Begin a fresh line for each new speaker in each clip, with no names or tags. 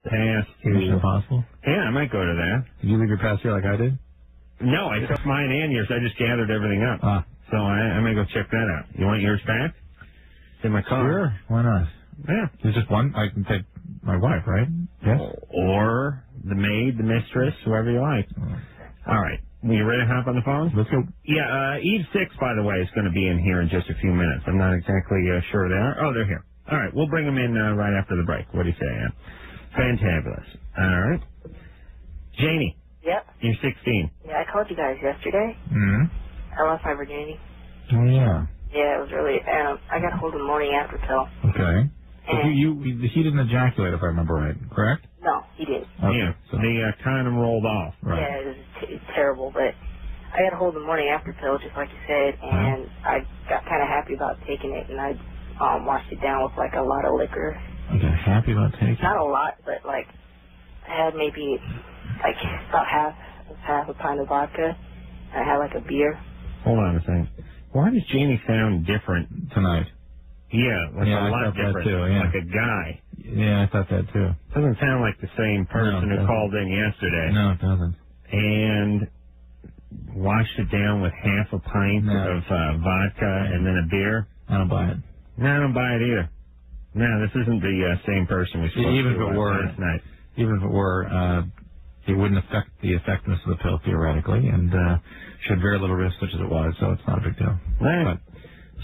pass to...
Mission Impossible?
Yeah, I might go to that.
Did you leave your pass here like I did?
No, I took mine and yours. I just gathered everything up. So I may go check that out. You want yours back? It's in my car.
Sure, why not?
Yeah.
There's just one. I can take my wife, right? Yes.
Or the maid, the mistress, whoever you like. All right. You ready to hop on the phone?
Let's go.
Yeah, Eve 6, by the way, is going to be in here in just a few minutes. I'm not exactly sure they are. Oh, they're here. All right, we'll bring them in right after the break. What do you say, Ann? Fantabulous. All right. Janie.
Yep.
You're 16.
Yeah, I called you guys yesterday.
Mm-hmm.
I lost my virginity.
Oh, yeah.
Yeah, it was really... I got a hold of the morning after pill.
Okay.
And
He didn't ejaculate, if I remember right, correct?
No, he didn't.
Okay,
yeah,
so.
the condom rolled off.
Right.
Yeah, it was terrible, but I got a hold of the morning after pill, just like you said, and I got kind of happy about taking it, and I washed it down with, like, a lot of liquor.
You got happy about taking it?
Not a lot, but, like, I had maybe, like, about half a pint of vodka, and I had, like, a beer.
Hold on a second. Why does Janie sound different
tonight?
Yeah, like a lot different.
Too, yeah.
Like a guy.
Yeah, I thought that too.
Doesn't sound like the same person who called in yesterday.
No, it doesn't.
And washed it down with half a pint of vodka and then a beer.
I don't buy it.
No, I don't buy it either. No, this isn't the same person we spoke
even
to
if it were,
last night.
Even if it were, it wouldn't affect the effectiveness of the pill theoretically, and showed very little risk such as it was, so it's not a big deal.
Right.
But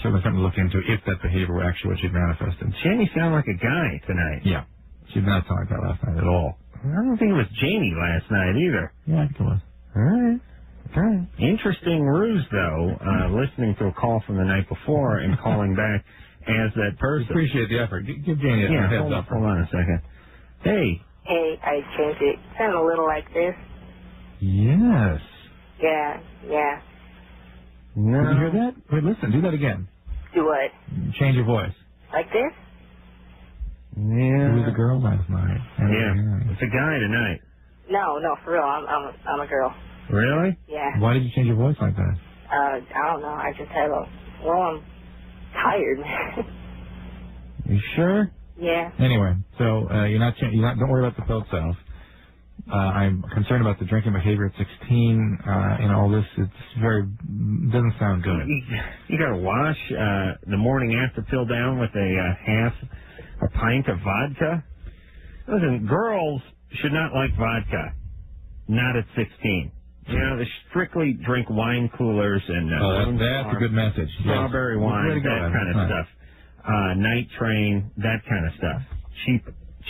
certainly something to look into if that behavior were actually what she'd manifested.
Janie sounded like a guy tonight.
Yeah. She did not sound like that last night at all.
I don't think it was Janie last night either.
Yeah, I think it was.
All right. Okay. Interesting ruse, though, listening to a call from the night before and calling back as that person.
Appreciate the effort. Give Janie a heads up.
Hold on a second. Hey.
Hey, I changed it. It sounded a little like this.
Yes.
Yeah.
No.
Did you hear that? Wait, listen. Do that again.
Do what?
Change your voice.
Like this?
Yeah.
Who was a girl last night?
Yeah. It's a guy tonight.
No, for real. I'm a girl.
Really?
Yeah.
Why did you change your voice like that?
I don't know. I just had I'm tired.
You sure?
Yeah.
Anyway, so don't worry about the pill itself. I'm concerned about the drinking behavior at 16 and all this. Doesn't sound good.
You got to wash the morning after pill down with a pint of vodka. Listen, girls should not like vodka. Not at 16. You know, they strictly drink wine coolers and
that's a good message.
Strawberry wine, that kind of stuff. Night train, that kind of stuff.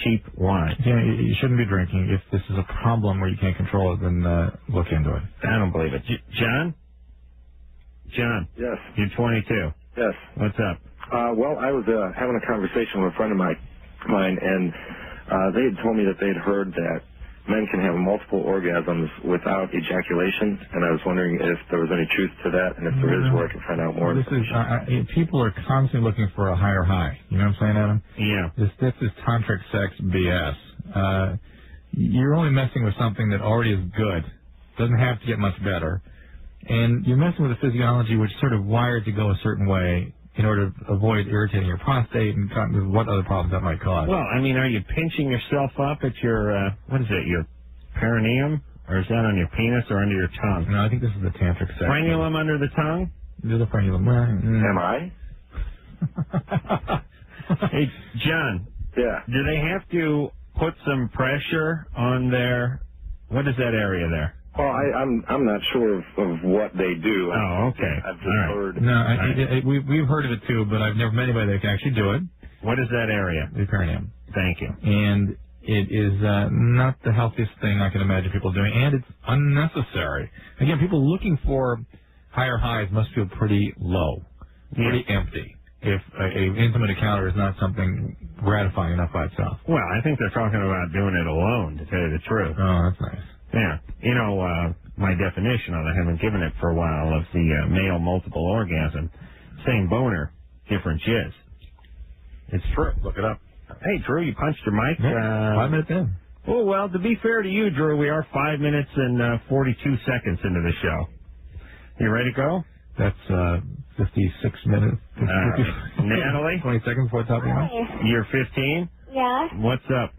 Cheap wine.
Yeah, you shouldn't be drinking. If this is a problem where you can't control it, then look into it.
I don't believe it. John?
Yes.
You're 22.
Yes.
What's up?
Well, I was having a conversation with a friend of mine, and they had told me that they'd heard that men can have multiple orgasms without ejaculation, and I was wondering if there was any truth to that, and if there is, where I can find out more.
People are constantly looking for a higher high. You know what I'm saying, Adam?
Yeah.
This is tantric sex BS. You're only messing with something that already is good. Doesn't have to get much better. And you're messing with a physiology which is sort of wired to go a certain way in order to avoid irritating your prostate and what other problems that might cause.
Well, I mean, are you pinching yourself up at your, your perineum? Or is that on your penis or under your tongue?
No, I think this is the tantric sex.
Frenulum under the tongue?
There's a frenulum.
Am I?
Hey, John.
Yeah.
Do they have to put some pressure on their, what is that area there?
Well, I'm not sure of what they do.
Oh, okay.
I've just heard.
No, we've heard of it too, but I've never met anybody that can actually do it.
What is that area?
The perineum.
Thank you.
And it is not the healthiest thing I can imagine people doing, and it's unnecessary. Again, people looking for higher highs must feel pretty low, pretty empty, if an intimate encounter is not something gratifying enough by itself.
Well, I think they're talking about doing it alone, to tell you the truth.
Oh, that's nice.
Yeah. You know, my definition, although I haven't given it for a while, of the male multiple orgasm, same boner, different jizz. It's true. Look it up. Hey, Drew, you punched your mic.
5 minutes in.
Oh, well, to be fair to you, Drew, we are 5 minutes and 42 seconds into the show. You ready to go?
That's 56 minutes.
Natalie?
20 seconds before top of your mic.
You're 15?
Yeah.
What's up?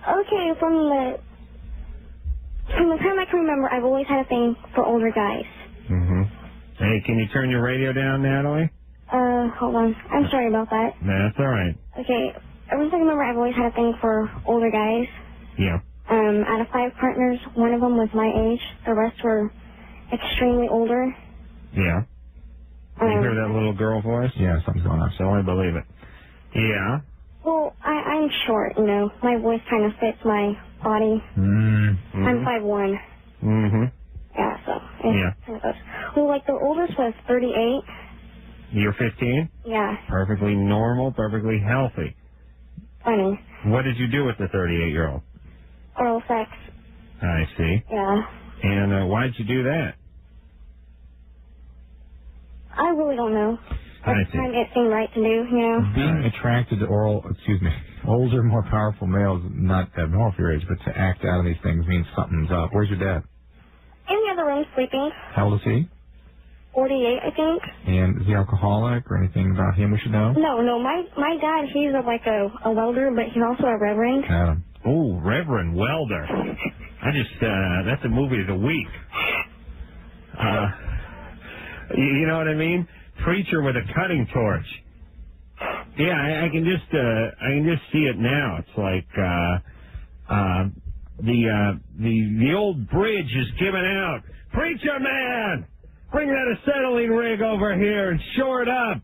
Okay, from the time I can remember, I've always had a thing for older guys.
Mm-hmm. Hey, can you turn your radio down, Natalie?
Hold on. I'm sorry about that.
That's all right.
Okay, ever since I can remember, I've always had a thing for older guys.
Yeah.
Out of 5 partners, one of them was my age. The rest were extremely older.
Yeah. You hear that little girl voice?
Yeah, something's going on.
So I believe it. Yeah.
Well, I'm short, you know. My voice kind of fits my body.
Mm-hmm.
I'm 5'1".
Mm-hmm.
Yeah, so.
Yeah.
Kind of goes. Well, like the oldest was 38.
You're 15?
Yeah.
Perfectly normal, perfectly healthy.
Funny.
What did you do with the 38-year-old?
Oral sex.
I see.
Yeah.
And why'd you do that?
I really don't know. At
I
the
see.
time, it seemed right to do, you know.
Being attracted to older, more powerful males, not abnormal for your age, but to act out of these things means something's up. Where's your dad?
In the other room, sleeping.
How old is he?
48, I think.
And is he alcoholic or anything about him we should know?
No. My dad, he's like a welder, but he's also a reverend.
Adam.
Oh, Reverend Welder. That's a movie of the week. You know what I mean? Preacher with a cutting torch. Yeah, I can just see it now. It's like the old bridge is giving out. Preacher man, bring that acetylene rig over here and shore it up.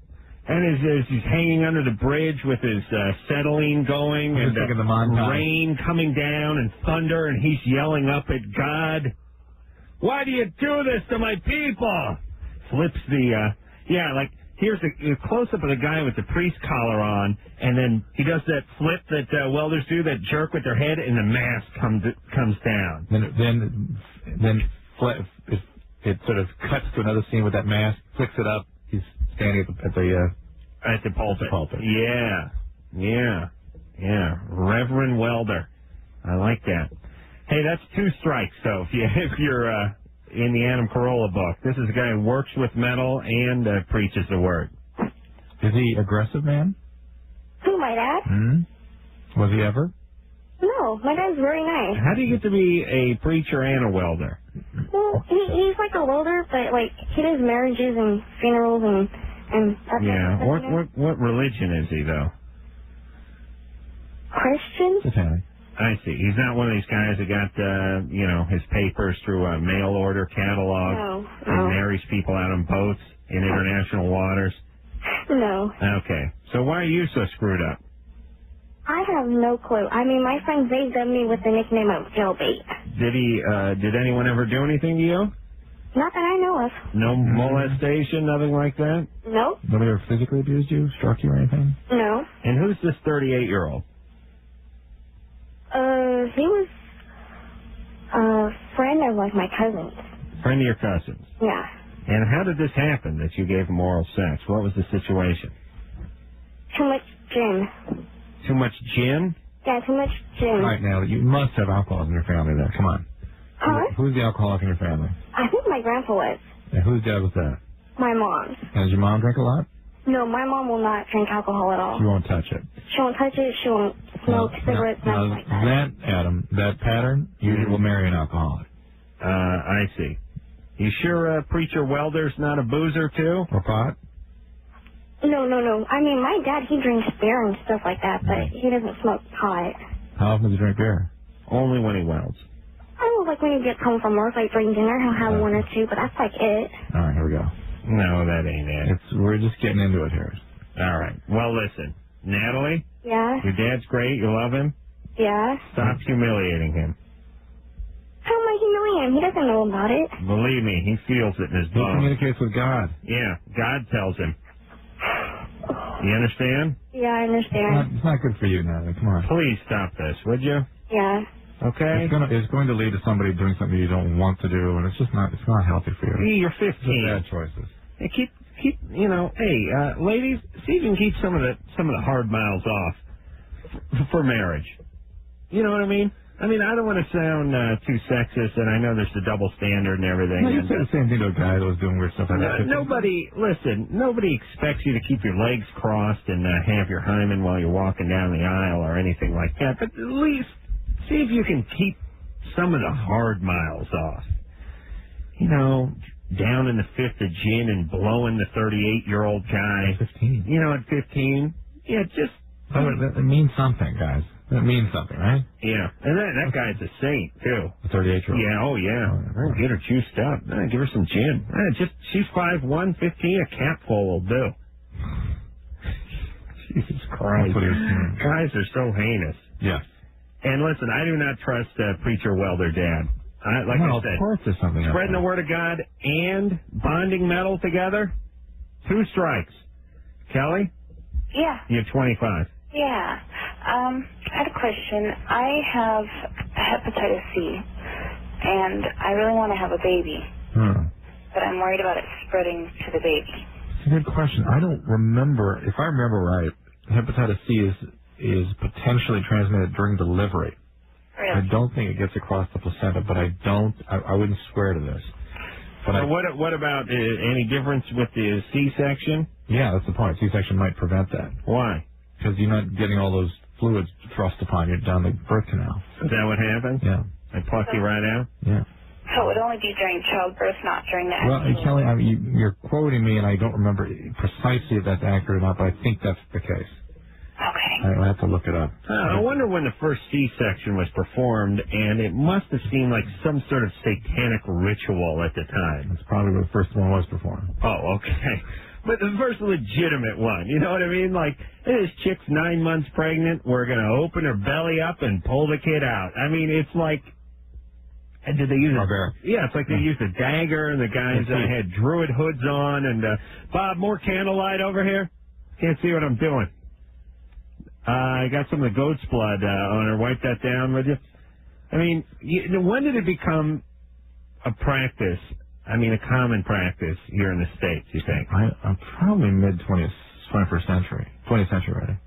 And as he's hanging under the bridge with his acetylene going and rain coming down and thunder, and he's yelling up at God, "Why do you do this to my people?" Flips the here's a close-up of the guy with the priest collar on, and then he does that flip that welders do, that jerk with their head, and the mask comes down.
Then it sort of cuts to another scene with that mask, flicks it up. He's standing at the pulpit. Yeah. Reverend Welder. I like that. Hey, that's 2 strikes, though, if you're in the Adam Carolla book. This is a guy who works with metal and preaches the word. Is he aggressive, man?
Who, my dad?
Mm-hmm. Was he ever?
No, my dad's very nice.
How do you get to be a preacher and a welder?
Well, he's like a welder, but like he does marriages and funerals and that
yeah.
kind of stuff,
What religion is he though?
Christian.
Satanic.
I see. He's not one of these guys that got his papers through a mail order catalog and marries people out on boats in international waters.
No.
Okay. So why are you so screwed up?
I have no clue. I mean, my friends, they dubbed me with the nickname of Jailbait.
Did anyone ever do anything to you?
Not that I know of.
No molestation, nothing like that?
No.
Nobody ever physically abused you, struck you or anything?
No.
And who's this 38-year-old?
He was a friend of, like, my cousin's.
Friend of your cousin's?
Yeah.
And how did this happen that you gave him oral sex? What was the situation?
Too much gin.
Too much gin?
Yeah, too much gin.
All right, now, you must have alcoholics in your family then. Come on.
Huh?
Who's the alcoholic in your family?
I think my grandpa was.
And whose dad was that?
My mom's.
And does your mom drink a lot?
No, my mom will not drink alcohol at all.
She won't touch it.
She won't touch it. She won't smoke cigarettes, nothing like that.
That pattern usually will marry an alcoholic.
I see. You sure Preacher Welder's not a boozer, too?
Or pot?
No. I mean, my dad, he drinks beer and stuff like that, but he doesn't smoke pot.
How often does he drink beer?
Only when he welds.
I don't know, like when he gets home from work, like during dinner, he'll have 1 or 2, but that's like it.
All right, here we go.
No, that ain't it.
We're just getting into it here.
All right. Well, listen. Natalie?
Yeah?
Your dad's great. You love him?
Yeah?
Stop humiliating him.
How am I humiliating him? He doesn't know about it.
Believe me, he feels it in his
He
bones.
communicates with God.
Yeah, God tells him. You understand?
Yeah, I understand.
It's not good for you, Natalie. Come on.
Please stop this, would you?
Yeah.
Okay?
It's going to lead to somebody doing something you don't want to do, and it's not healthy for you.
You're 15.
It's bad choices.
Hey, keep ladies, see if you can keep some of the hard miles off for marriage. You know what I mean? I mean, I don't want to sound too sexist, and I know there's the double standard and everything.
No, you said the same thing to a guy that was doing weird stuff like that.
Nobody expects you to keep your legs crossed and have your hymen while you're walking down the aisle or anything like that. But at least See if you can keep some of the hard miles off. You know, down in the fifth of gin and blowing the 38-year-old guy.
15.
You know, at 15. Yeah, just...
That means something, guys. That means something, right?
Yeah. And that guy's a saint, too.
The 38-year-old.
Yeah, oh, yeah. Get her juiced up. Give her some gin. She's 5'1", 15. A capful will do. Jesus Christ. Guys are so heinous.
Yeah.
And listen, I do not trust Preacher Welder Dad. I said,
of course there's something
spreading the word of God and bonding metal together, 2 strikes. Kelly?
Yeah.
You're 25.
Yeah. I had a question. I have hepatitis C, and I really want to have a baby, but I'm worried about it spreading to the baby.
It's a good question. I don't remember. If I remember right, hepatitis C is potentially transmitted during delivery.
Really?
I don't think it gets across the placenta, but I wouldn't swear to this. But
what about any difference with the C-section?
Yeah, that's the point. C-section might prevent that.
Why?
Because you're not getting all those fluids thrust upon you down the birth canal.
Is that what happens?
Yeah.
They pluck you right out?
Yeah.
So it would only be during childbirth, not during the
Well, Kelly, you're quoting me, and I don't remember precisely if that's accurate or not, but I think that's the case.
Okay.
I'll have to look it up.
I wonder when the first C-section was performed, and it must have seemed like some sort of satanic ritual at the time.
That's probably when the first one was performed.
Oh, okay. But the first legitimate one, you know what I mean? Like, this chick's 9 months pregnant, we're going to open her belly up and pull the kid out. I mean, it's like, did they use it's like they used a dagger, and the guys had druid hoods on, and, Bob, more candlelight over here? Can't see what I'm doing. I got some of the goat's blood on her. Wipe that down, would you? I mean, when did it become a practice? I mean, a common practice here in the States, you think?
I'm probably mid-21st century. 20th century, rather.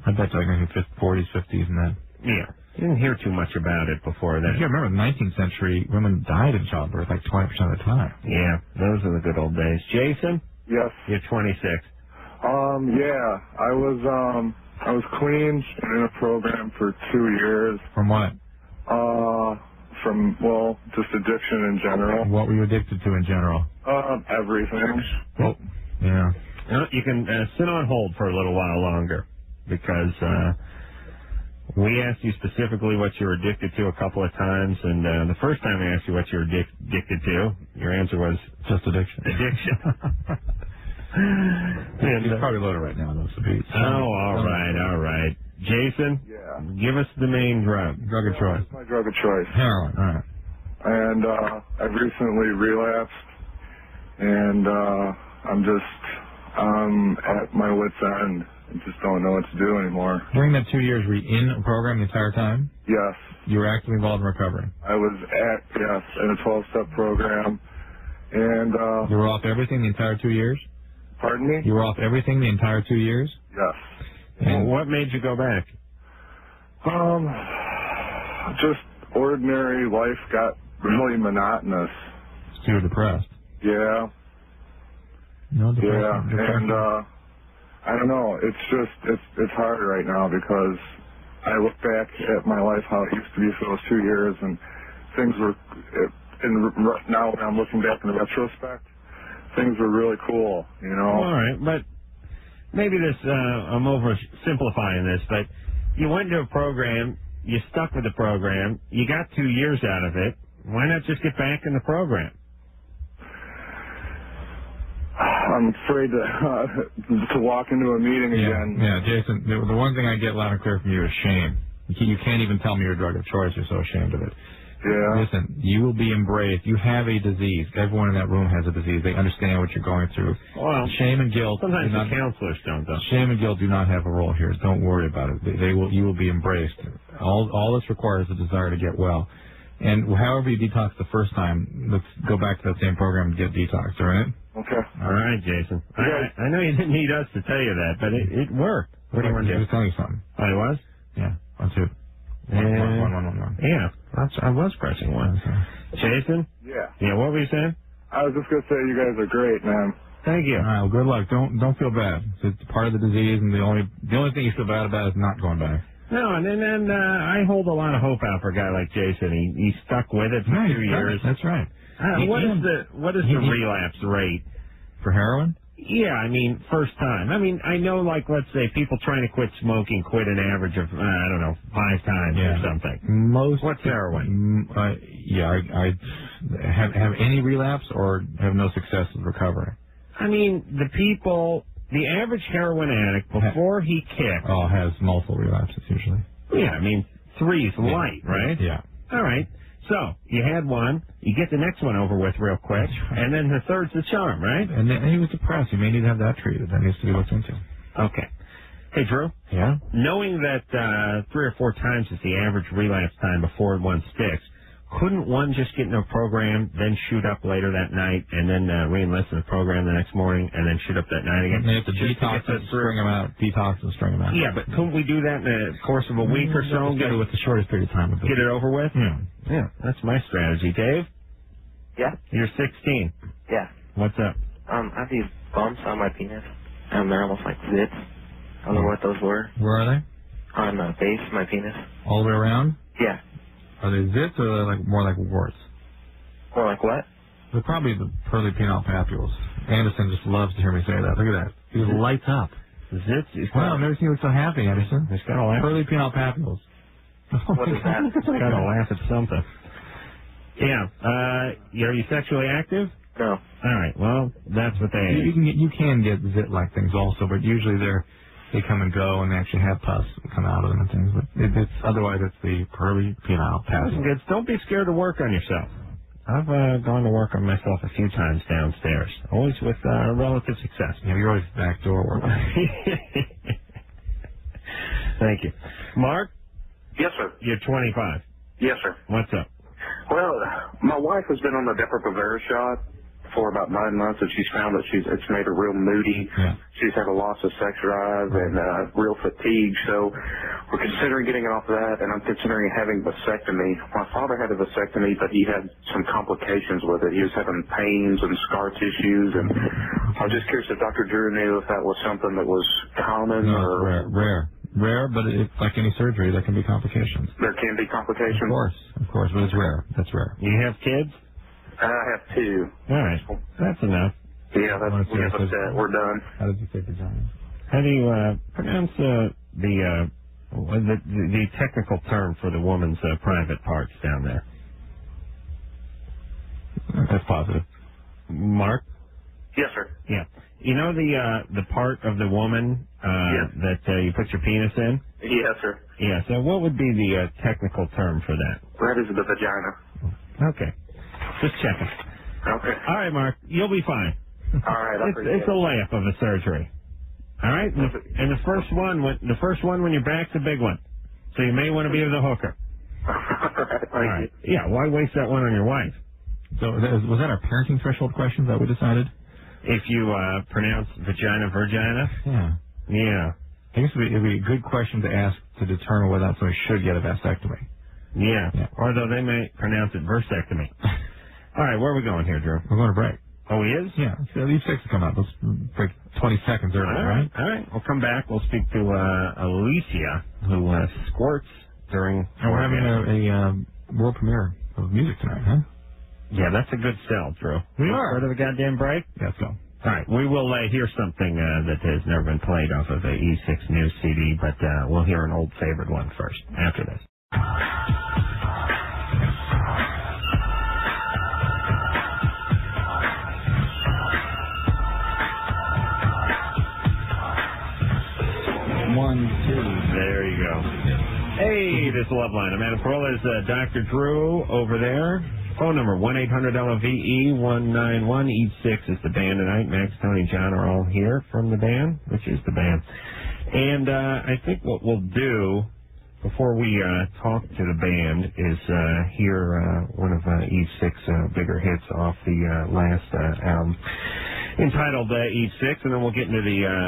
I bet like maybe 40s, 50s, and that.
Yeah. You didn't hear too much about it before then.
You remember, in the 19th century, women died in childbirth like 20% of the time.
Yeah, those are the good old days. Jason?
Yes.
You're 26.
Yeah. I was clean and in a program for 2 years.
From what?
Just addiction in general.
What were you addicted to in general?
Everything.
Well, yeah.
You can sit on hold for a little while longer, because we asked you specifically what you were addicted to a couple of times, and the first time we asked you what you were addicted to, your answer was
just addiction.
And,
he's probably loaded right now, though. So
all right. Jason?
Yeah.
Give us the main drug.
Drug of choice.
My drug of choice.
Heroin, all right.
And I've recently relapsed, and I'm at my wit's end. I just don't know what to do anymore.
During that 2 years, were you in a program the entire time?
Yes.
You were actively involved in recovery?
I was in a 12-step program, and...
You were off everything the entire 2 years?
Pardon me?
You were off everything the entire 2 years?
Yes.
And what made you go back?
Just ordinary life got really monotonous.
So you were depressed?
Yeah.
No, depression.
Yeah, and I don't know. It's hard right now because I look back at my life, how it used to be for those 2 years, and things were. Now when I'm looking back in retrospect, things were really cool, you know.
All right, but maybe I'm oversimplifying this, but you went to a program, you stuck with the program, you got 2 years out of it. Why not just get back in the program?
I'm afraid to walk into a meeting again.
Yeah, Jason, the one thing I get loud and clear from you is shame. You can't even tell me your drug of choice. You're so ashamed of it.
Yeah.
Listen, you will be embraced. You have a disease. Everyone in that room has a disease. They understand what you're going through.
Well,
shame and guilt.
Sometimes the counselors don't, though.
Shame and guilt do not have a role here. Don't worry about it. You will be embraced. All this requires a desire to get well. And however you detox the first time, let's go back to that same program and get detoxed, all right?
Okay.
All right, Jason. I know you didn't need us to tell you that, but it worked. What do you want to do?
I was telling you something.
Oh, it was?
Yeah. 1, 2. One.
Yeah. I was pressing 1. Jason?
Yeah.
Yeah, what were you saying?
I was just going to say you guys are great, man.
Thank you.
All right, well, good luck. Don't feel bad. It's part of the disease, and the only thing you feel bad about is not going back.
No, and then I hold a lot of hope out for a guy like Jason. He stuck with it for 2 years.
That's right.
What is the relapse rate
for heroin?
Yeah, I mean, first time. I mean, I know, like, let's say people trying to quit smoking quit an average of, I don't know, 5 times or something. What's heroin?
I have any relapse or have no success with recovery.
I mean, the average heroin addict, before he kicks...
has multiple relapses usually.
Yeah, I mean, 3 is light, right?
Yeah.
All right. So, you had one, you get the next one over with real quick, and then the third's the charm, right?
And then he was depressed. You may need to have that treated. That needs to be looked into.
Okay. Hey, Drew?
Yeah?
Knowing that 3 or 4 times is the average relapse time before one sticks, couldn't one just get into a program, then shoot up later that night, and then re-enlist in the program the next morning, and then shoot up that night again?
They have to detox and string them out. Detox and string them out.
Yeah, but couldn't we do that in the course of a week or so?
Get it with the shortest period of time.
Get it over with?
Yeah.
Yeah, that's my strategy. Dave?
Yeah?
You're 16.
Yeah.
What's up?
I have these bumps on my penis. They're almost like zits. I don't know what those were.
Where are they?
On the base of my penis.
All the way around?
Yeah.
Are they zits or are they more like warts?
More like what?
They're probably the pearly penile papules. Anderson just loves to hear me say that. Look at that. He just lights up.
Zits?
Wow, I've never seen you look so happy, Anderson.
He's got to laugh.
Pearly penile papules.
What is that?
He's got to laugh at something. Yeah. Are you sexually active?
No.
All right. Well, that's what they...
You can get zit-like things also, but usually they come and go, and they actually have pus come out of them and things. But otherwise, it's the pearly penile papules.
Kids, don't be scared to work on yourself. I've gone to work on myself a few times downstairs, always with relative success.
Yeah, you're always backdoor working.
Thank you. Mark?
Yes, sir.
You're 25.
Yes, sir.
What's up?
Well, my wife has been on the Depo-Provera shot for about 9 months, and she's found that it's made her real moody.
Yeah.
She's had a loss of sex drive and real fatigue. So we're considering getting off that, and I'm considering having vasectomy. My father had a vasectomy, but he had some complications with it. He was having pains and scar tissues, and I was just curious if Dr. Drew knew if that was something that was common or
Rare, but it's like any surgery, there can be complications.
There can be complications?
Of course, but it's rare. That's rare.
You have kids?
I have 2.
All right. That's enough.
Yeah, we're done.
How did you say vagina?
How do you pronounce the technical term for the woman's private parts down there?
That's positive.
Mark?
Yes, sir.
Yeah. You know the part of the woman that you put your penis in?
Yes, sir.
Yeah, so what would be the technical term for that?
That is the vagina.
Okay. Just checking.
Okay.
All right, Mark. You'll be fine.
All right.
It's a layup of a surgery. All right? And the first one when you're back's a big one. So you may want to be the hooker.
All right.
Yeah, why waste that one on your wife?
So was that our parenting threshold question that we decided?
If you pronounce vagina.
Yeah.
Yeah.
I guess it'd be a good question to ask to determine whether somebody should get a vasectomy.
Yeah. Although they may pronounce it versectomy. All right, where are we going here, Drew?
We're going to break.
Oh, he is?
Yeah. These 6 will come up. Let's break 20 seconds early, right?
All right. We'll come back. We'll speak to Alicia, who squirts during...
We're having a world premiere of music tonight, huh?
Yeah, that's a good sell, Drew.
We are.
Heard of the goddamn break?
Let's go.
All right, we will hear something that has never been played off of the E6 News CD, but we'll hear an old favorite one first, after this.
One, two.
There you go. Hey, this is Loveline. I'm Adam Carolla. Is Dr. Drew over there. Phone number 1-800-LOVE-191. E6 is the band tonight. Max, Tony, John are all here from the band, which is the band. And I think what we'll do before we talk to the band is hear one of E6 bigger hits off the last album entitled E6, and then we'll get into the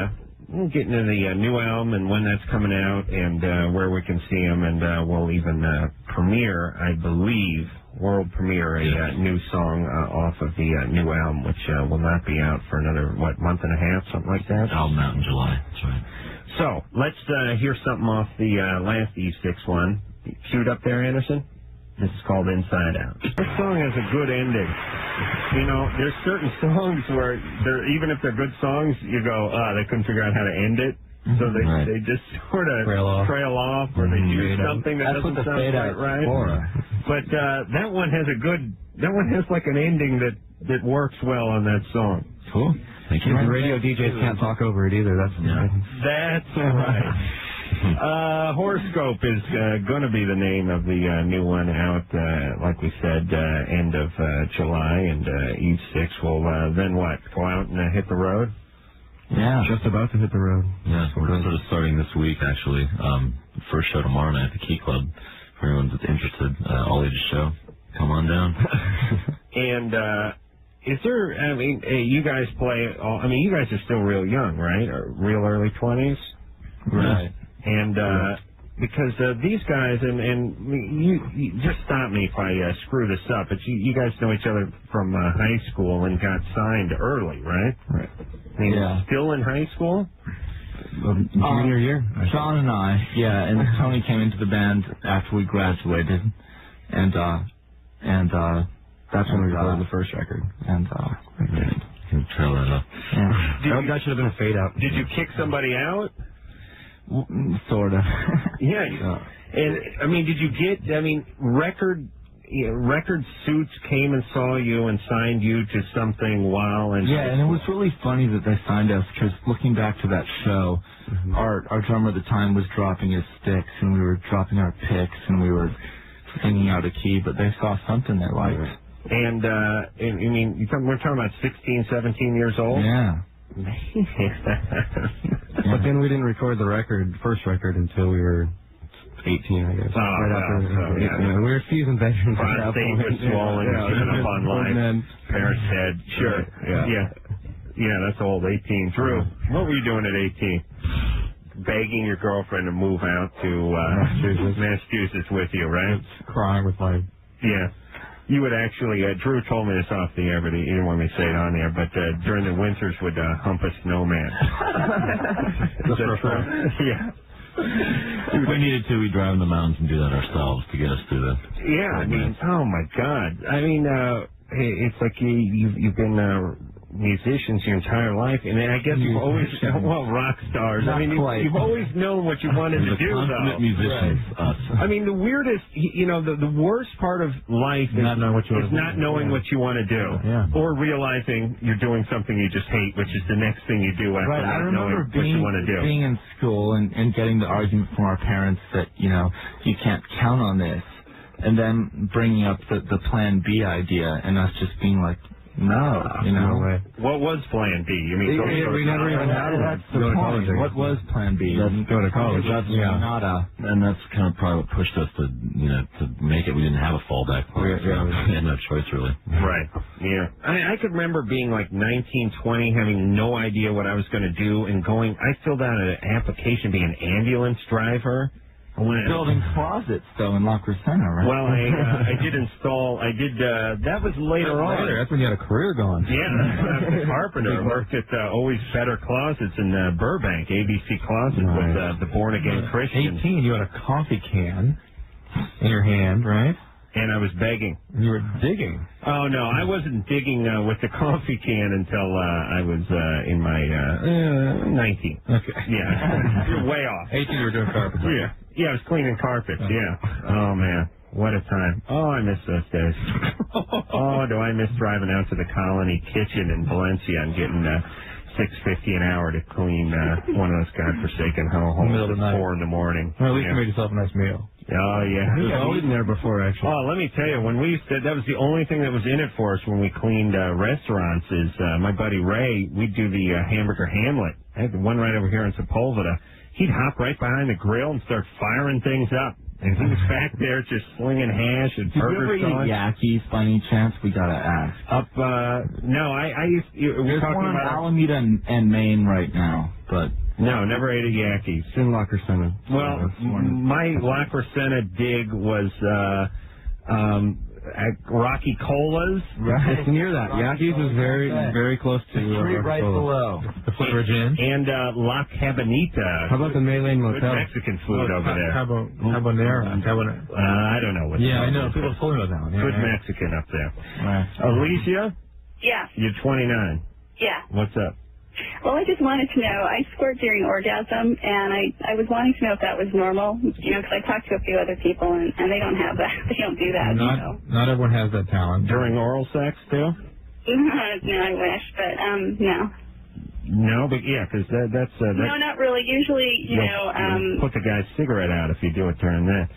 new album and when that's coming out and where we can see them, and we'll even premiere, I believe, world premiere a new song off of the new album, which will not be out for another, month and a half, something like that?
Album out in July, that's right.
So, let's hear something off the last E6 one. Shoot up there, Anderson. This is called Inside Out. This song has a good ending. You know, there's certain songs where, even if they're good songs, you go, they couldn't figure out how to end it. So they just sort of trail off or they do something that doesn't sound quite right. But that one has like an ending that works well on that song.
Cool. Thank you. The radio DJs can't talk over it either.
That's right. Horoscope is going to be the name of the new one out, like we said, end of July, and E6 will then what? Go out and hit the road?
Yeah. Just about to hit the road.
Yeah, we're sort of starting this week, actually. First show tomorrow night at the Key Club. For anyone that's interested, all ages show. Come on down.
And, is there, you guys play, you guys are still real young, right? Or real early 20s?
Right.
And, because these guys, and you just stop me if I screw this up, but you guys know each other from high school and got signed early, right?
Right.
Still in high school?
Junior year. Sean and I, and Tony came into the band after we graduated, and that's when we recorded the first record. And
trail that up.
Yeah. That should have been a fade out.
Did you kick somebody out?
Sort of.
Yeah. And did you get? Record Suits came and saw you and signed you to something while and
and it was really funny that they signed us because looking back to that show, our drummer at the time was dropping his sticks and we were dropping our picks and we were singing out of key, but they saw something they liked.
And we're talking about 16, 17 years old.
Yeah.
But then we didn't record the first record until we were 18, I guess. We were seasoned veterans.
Prostate was swollen, given up on life. Parents dead. Sure. Yeah, that's old. 18. Drew, what were you doing at 18? Begging your girlfriend to move out to Massachusetts with you, right?
Crying with my...
Yeah. You would actually, Drew told me this off the air, but he didn't want me to say it on the air, but during the winters would hump a snowman.
That's Yeah. If we needed to, we'd drive in the mountains and do that ourselves to get us through the...
Yeah, oh my God. It's like you've been musicians your entire life, and I guess you've always, rock stars. You've always known what you wanted to do, though.
Musicians, us.
The weirdest, the worst part of life is not knowing what you want to do, or realizing you're doing something you just hate, which is the next thing you do after not knowing what you want to do.
Being in school and getting the argument from our parents that, you can't count on this, and then bringing up the Plan B idea, and us just being like, no,
no way.
What was Plan B?
We never even had it.
That's the point. What was Plan B?
Go to college.
And that's kind of probably what pushed us to, to make it. We didn't have a fallback point. We had no choice, really.
Right. Yeah. I could remember being like 19, 20, having no idea what I was going to do, and I filled out an application being an ambulance driver.
Building closets, though, in La Crescenta, right?
Well, I did that was later on.
That's when you had a career going.
Yeah, I was a carpenter. I worked at Always Better Closets in Burbank, ABC Closets, with the Born Again Christians.
18, you had a coffee can in your hand, right?
And I was begging.
You were digging.
Oh, no, I wasn't digging with the coffee can until I was in my 19.
Okay.
Yeah, you're way off.
18, you were doing carpentry.
Yeah, I was cleaning carpets, Oh, man, what a time. Oh, I miss those days. Oh, do I miss driving out to the Colony Kitchen in Valencia and getting $6.50 an hour to clean one of those godforsaken homes at 4 in the morning.
Well, at least you made yourself a nice meal.
Oh, yeah.
I was eating there before, actually.
Oh, let me tell you, when we used to, that was the only thing that was in it for us when we cleaned restaurants is my buddy Ray, we'd do the hamburger Hamlet. I had the one right over here in Sepulveda. He'd hop right behind the grill and start firing things up. And he was back there just slinging hash and burger sauce.
Did you ever eat Yakis by any chance? We gotta ask.
No, I used...
There's one on Alameda and Maine right now, but...
No, never ate a Yakis.
It's in La Crescenta.
Well, my La Crescenta dig was... Rocky Colas.
Right. It's near that. Yaki's is very close to
street right below.
The Footbridge Inn.
And La Cabanita.
How about the Maylane
Good
Motel?
Mexican food over there.
Habanera.
I don't know what.
Yeah, I know. People told me about that one.
Good Mexican up there. Alicia,
Yeah.
you're 29.
Yeah.
What's up?
Well, I just wanted to know, I squirt during orgasm, and I was wanting to know if that was normal, because I talked to a few other people, and they don't have that. They don't do that.
Not everyone has that talent.
During oral sex, too?
No, I wish, but, no.
No, but yeah, because that's...
No, not really. Usually,
you'll put the guy's cigarette out if you do it during that.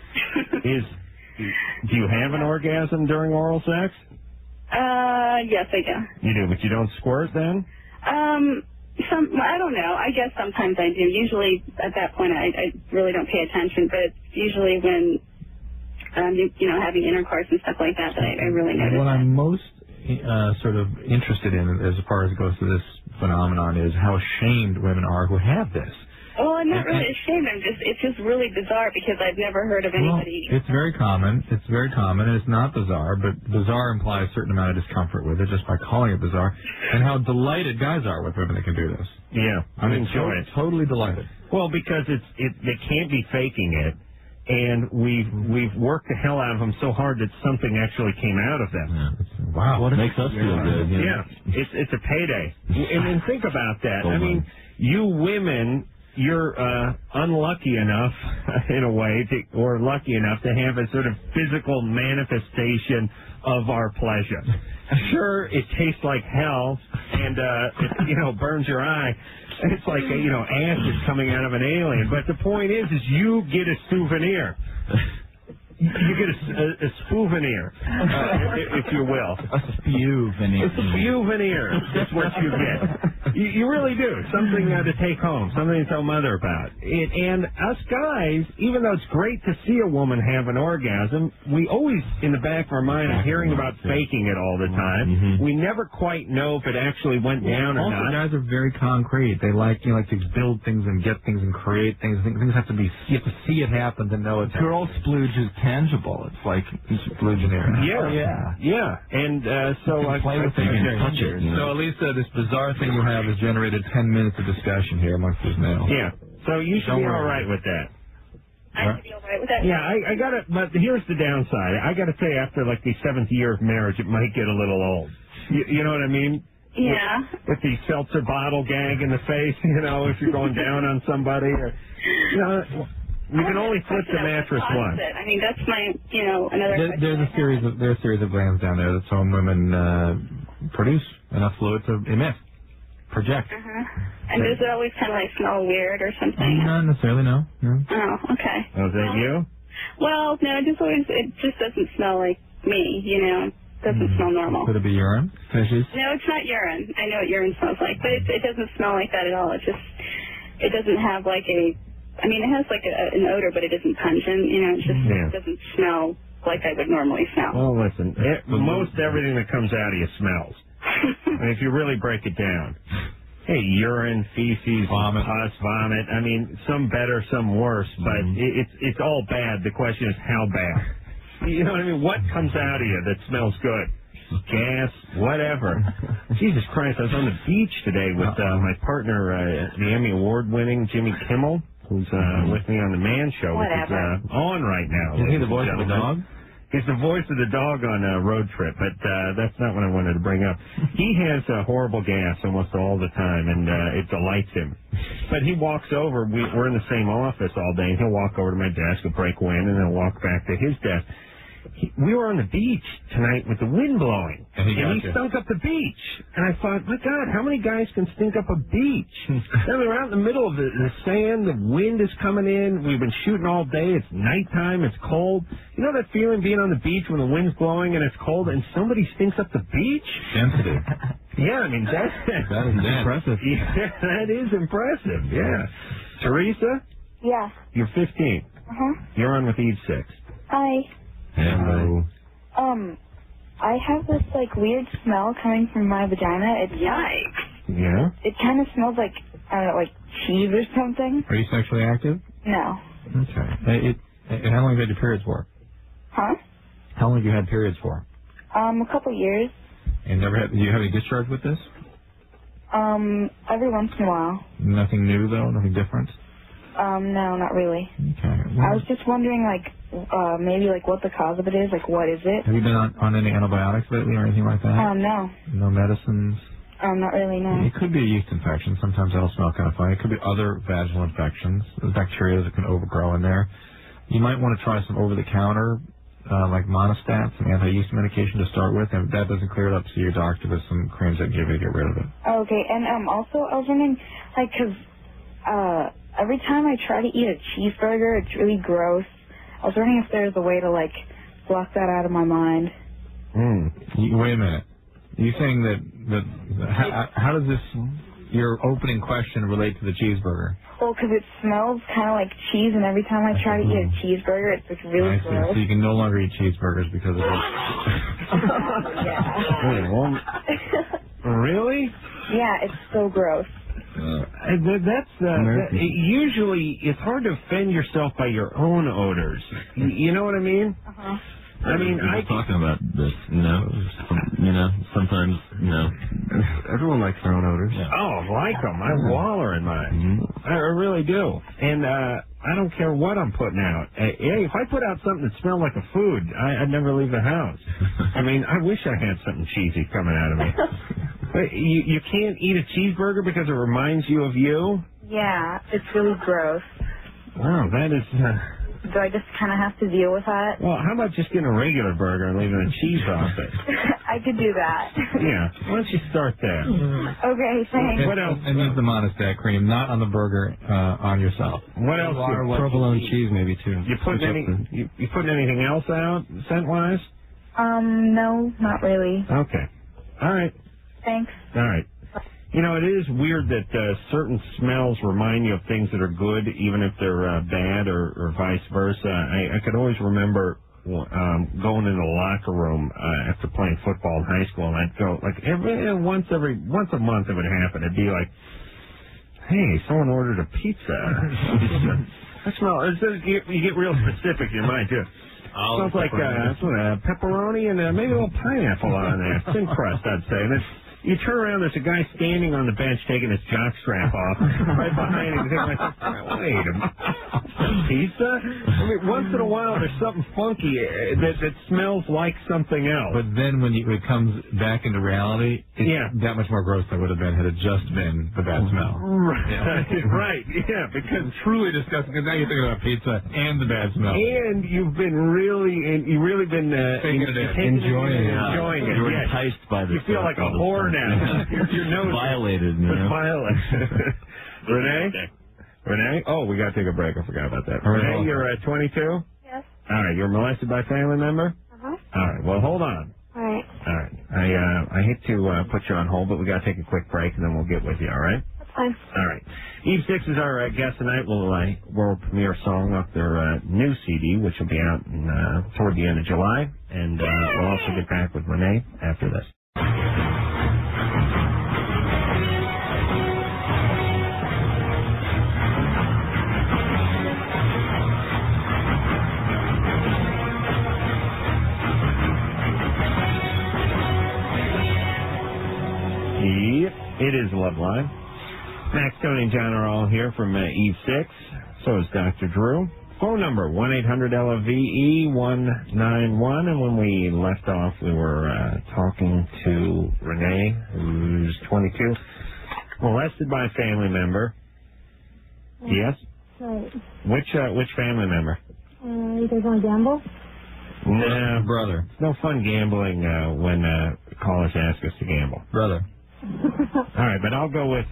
Do you have an orgasm during oral sex?
Yes, I do.
You do, but you don't squirt then?
I don't know. I guess sometimes I do. Usually at that point I really don't pay attention, but it's usually when, having intercourse and stuff like that I really notice.
What I'm most sort of interested in as far as it goes to this phenomenon is how ashamed women are who have this.
Well, I'm not really ashamed. It's just really bizarre because I've never heard of anybody.
Well, it's very common. It's very common, and it's not bizarre, but bizarre implies a certain amount of discomfort with it just by calling it bizarre, and how delighted guys are with women that can do this.
Yeah,
I mean,
enjoy it.
Totally delighted.
Well, because they can't be faking it, and we've worked the hell out of them so hard that something actually came out of them.
Yeah. Wow,
what makes us feel good?
Yeah, it's a payday. And then think about that. I mean, you women. You're unlucky enough, in a way, or lucky enough to have a sort of physical manifestation of our pleasure. Sure, it tastes like hell, and it burns your eye. It's like acid coming out of an alien. But the point is you get a souvenir. You get a spouvenir, if you will.
A spouvenir.
It's a spouvenir. That's what you get. You really do. Something to take home. Something to tell mother about. And us guys, even though it's great to see a woman have an orgasm, we always, in the back of our mind, are hearing about faking it all the time. Mm-hmm. We never quite know if it actually went down or not.
Guys are very concrete. They like to build things and get things and create things. Things have to be. You have to see it happen to know it's.
Girl splooge is tangible. It's like splooginaire.
Yeah. And so I
play with it and touch it.
So Elisa, this bizarre thing you have has generated 10 minutes of discussion here amongst this male.
Yeah. So you should be all right with that.
I should be all right with that.
Yeah, I got it. But here's the downside. I got to say, after like the 7th year of marriage, it might get a little old. You know what I mean?
Yeah.
With the seltzer bottle gag in the face, if you're going down on somebody, or you can only flip the mattress once.
I mean, that's my, another question.
There's a series of glands down there that some women produce enough fluid to emit, project.
And does it always kind of like smell weird or something?
Not necessarily, no.
Oh, okay.
Was that you?
Well, no, it just doesn't smell like me, It doesn't smell normal.
Could it be urine? Fishes?
No, it's not urine. I know what urine smells like, but it doesn't smell like that at all. It doesn't have like it has like an odor, but it isn't pungent, it doesn't smell like I would normally smell.
Well, listen, most everything that comes out of you smells. I mean, if you really break it down. Hey, urine, feces,
vomit,
pus, vomit. I mean, some better, some worse, but it's all bad. The question is how bad. You know what I mean? What comes out of you that smells good? Gas, whatever. Jesus Christ, I was on the beach today with my partner, the Emmy Award-winning Jimmy Kimmel, who's with me on the Man Show, which is on right now.
Is he the voice of the dog?
He's the voice of the dog on a road trip, but that's not what I wanted to bring up. He has horrible gas almost all the time, and it delights him. But he walks over. We're in the same office all day, and he'll walk over to my desk, he'll break wind, and then walk back to his desk. We were on the beach tonight with the wind blowing, and he stunk up the beach. And I thought, my God, how many guys can stink up a beach? Then we're out in the middle of the sand, the wind is coming in, we've been shooting all day, it's nighttime, it's cold. You know that feeling being on the beach when the wind's blowing and it's cold and somebody stinks up the beach?
Sensitive.
Yeah, I mean, that
is impressive.
Yeah, that is impressive, yeah. Teresa?
Yeah.
You're 15. You're on with Eve 6.
Hi.
Hello.
I have this weird smell coming from my vagina. It's
yikes.
Yeah.
It kind of smells like cheese or something.
Are you sexually active?
No.
Okay. How long have you had your periods for?
Huh?
How long have you had periods for?
A couple years.
And do you have any discharge with this?
Every once in a while.
Nothing new, though? Nothing different?
No, not really.
Okay.
I was just wondering, maybe, what the cause of it is. What is it?
Have you been on any antibiotics lately or anything like that?
No.
No medicines?
Not really, no.
It could be a yeast infection. Sometimes that'll smell kind of funny. It could be other vaginal infections. There's bacteria that can overgrow in there. You might want to try some over-the-counter, like Monostat, some anti-yeast medication to start with. And if that doesn't clear it up, see your doctor with some creams that give you to get rid of it.
Okay, and also I was wondering, because every time I try to eat a cheeseburger, it's really gross. I was wondering if there's a way to, block that out of my mind.
Wait a minute. You're saying that how does your opening question relate to the cheeseburger?
Well, because it smells kind of like cheese, and every time I try to eat a cheeseburger, it's really gross.
So you can no longer eat cheeseburgers because of it.
Yeah.
Really?
Yeah, it's so gross.
Usually it's hard to offend yourself by your own odors. You know what I mean?
Uh-huh.
I mean, I talking about this, sometimes,
everyone likes their own odors.
Yeah. Oh, I like them. I waller in mine. I really do. And I don't care what I'm putting out. Hey, if I put out something that smelled like a food, I'd never leave the house. I mean, I wish I had something cheesy coming out of me. But you can't eat a cheeseburger because it reminds you of you?
Yeah, it's really gross.
Wow, that is...
Do I just kind of have to deal with that?
Well, how about just getting a regular burger and leaving the cheese off it?
I could do that.
Yeah, why don't you start there?
Okay, thanks.
What else? And use the Monostat cream, not on the burger, on yourself.
What else?
Provolone cheese, maybe, too.
You putting anything else out, scent-wise?
No, not really.
Okay. All right.
Thanks.
All right. You know, it is weird that certain smells remind you of things that are good, even if they're bad, or vice versa. I could always remember going in the locker room after playing football in high school, and I'd go once a month it would happen. It'd be like, hey, someone ordered a pizza. I smell. You get real specific in your mind too. Smells like pepperoni and maybe a little pineapple on there, thin crust, I'd say. And you turn around, there's a guy standing on the bench taking his jockstrap off. Right behind him, you think, wait a minute, pizza? I mean, once in a while, there's something funky that smells like something else.
But then when it comes back into reality, it's that much more gross than it would have been had it just been the bad smell.
Right, right, yeah, because
it's truly disgusting, because now you're thinking about pizza and the bad smell.
And you've really been enjoying it.
You were enticed by this.
You feel like a whore now. Your nose
violated.
Renee? Oh, we got to take a break. I forgot about that. Renee, you're 22?
Yes.
All right, you were molested by a family member?
Uh-huh.
All right, well, hold on.
All right.
All right. I hate to put you on hold, but we got to take a quick break, and then we'll get with you, all right?
That's fine.
All right. Eve 6 is our guest tonight. We'll world premiere song off their new CD, which will be out toward the end of July, and we'll also get back with Renee after this. Yep, it is Loveline. Max, Tony, and John are all here from Eve 6. So is Dr. Drew. Phone number, 1-800-LOVE-191. And when we left off, we were talking to Renee, who's 22, molested by a family member. Yes?
Right.
Which family member?
You guys want to gamble?
Nah, brother. It's no fun gambling when callers ask us to gamble.
Brother.
All right, but I'll go with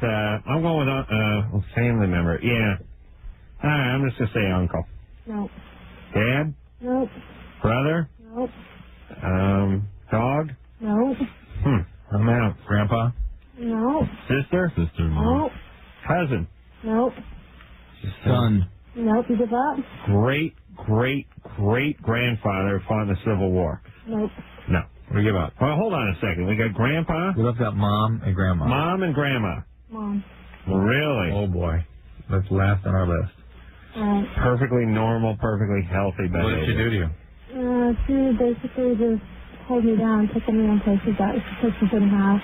family member. Yeah. All right, I'm just gonna say uncle.
No.
Dad?
Nope.
Brother?
Nope.
Dog?
No.
I'm out. Grandpa?
No.
Sister?
Nope.
Cousin?
Nope.
Son?
Nope. You give up?
Great grandfather fought in the Civil War.
Nope.
No. We give up. Well, hold on a second. We got Grandpa?
We left out Mom and Grandma.
Mom and Grandma.
Mom.
Really?
Oh, boy. That's last on our list.
Right.
Perfectly normal, perfectly healthy behavior.
What did she do to you?
She basically just held me down, took me in places that she shouldn't have.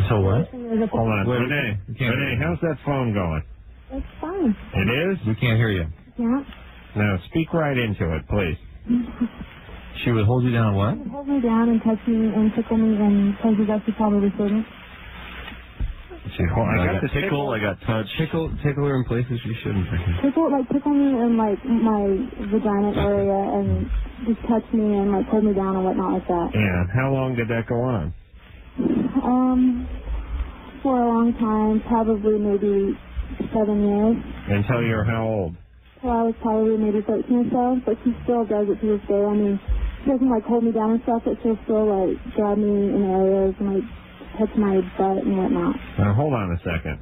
So what?
Hold on. Renee, how's that phone going?
It's fine.
It is?
We can't hear you.
Yeah.
Now, speak right into it, please.
She would hold you down what?
She would hold me down and touch me and tickle me in places that she probably shouldn't.
I got the tickle,
I got touch. Tickle her in places she shouldn't.
Tickle me in like my vagina area and just touch me and like hold me down and whatnot like that.
Yeah. How long did that go on?
For a long time, probably maybe 7 years.
Until you're how old?
Till I was probably maybe 13 or so, but she still does it to this day. I mean, she doesn't like hold me down and stuff, but she'll still like grab me in areas and like touch my butt and whatnot.
Now, hold on a second.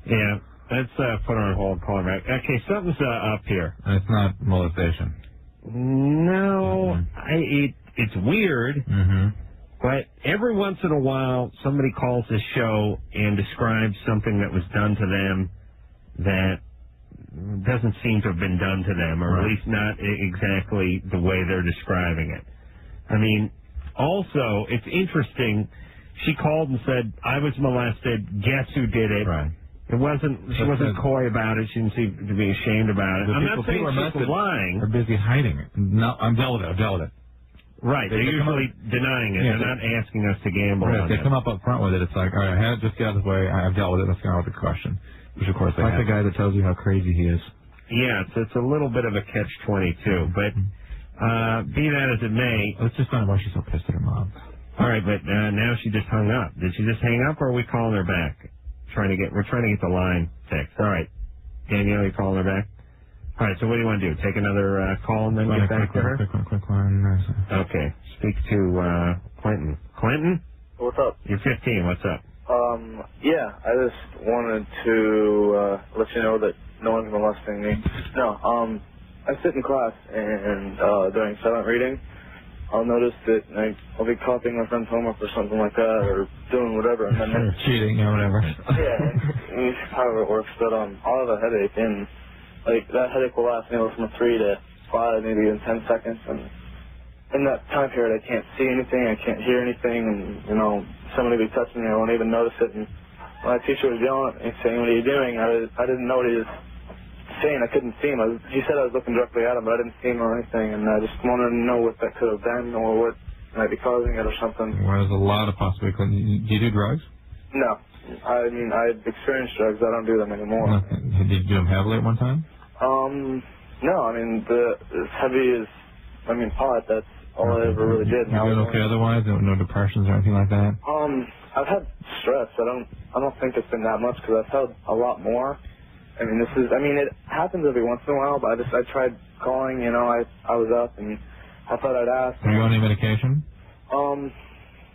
Yeah, let's put her on hold, call her back. Okay, something's up here.
It's not molestation.
No, it's weird, but every once in a while somebody calls this show and describes something that was done to them that doesn't seem to have been done to them, or at least not exactly the way they're describing it. I mean, also, it's interesting, she called and said, I was molested, guess who did it?
Right.
She wasn't coy about it, she didn't seem to be ashamed about it. I'm not saying she's lying.
They're busy hiding it. No, I've dealt with it.
Right, they're usually denying it.
Yeah,
they're not asking us to gamble on
they
it.
come up front with it. It's like, all right, just get out of the way. I've dealt with it. Let's get on with the question. Which, of course, they
like the guy that tells you how crazy he is.
Yeah, it's a little bit of a catch-22. But be that as it may,
let's just find out why she's so pissed at her mom.
All right, but now she just hung up. Did she just hang up, or are we calling her back? We're trying to get the line fixed. All right, Danielle, you calling her back? All right, so what do you want to do? Take another call and then get back to her?
Quick one.
Okay, speak to Clinton. Clinton?
What's up?
You're 15. What's up?
Yeah, I just wanted to let you know that no one's molesting me. No, I sit in class and during silent reading, I'll notice that I'll be copying my friend's homework or something like that, or doing whatever, and then
cheating or whatever.
Yeah, however it works. But I'll have a headache, and like that headache will last anywhere from 3 to 5, maybe even 10 seconds, and in that time period, I can't see anything, I can't hear anything, and somebody will be touching me, I won't even notice it. And my teacher was yelling at me, saying, "What are you doing?" I didn't know what he was saying. I couldn't see him. He said I was looking directly at him, but I didn't see him or anything, and I just wanted to know what that could have been, or what might be causing it, or something.
Well, there's a lot of possibilities. Do you do drugs?
No. I mean, I've experienced drugs. I don't do them anymore.
Did you do them heavily at one time?
No. I mean, as heavy as, pot, that's all I ever really did.
You doing okay otherwise? No depressions or anything like that?
I've had stress. I don't think it's been that much, because I've had a lot more. It happens every once in a while, but I tried calling, I was up and I thought I'd ask.
Are you on any medication?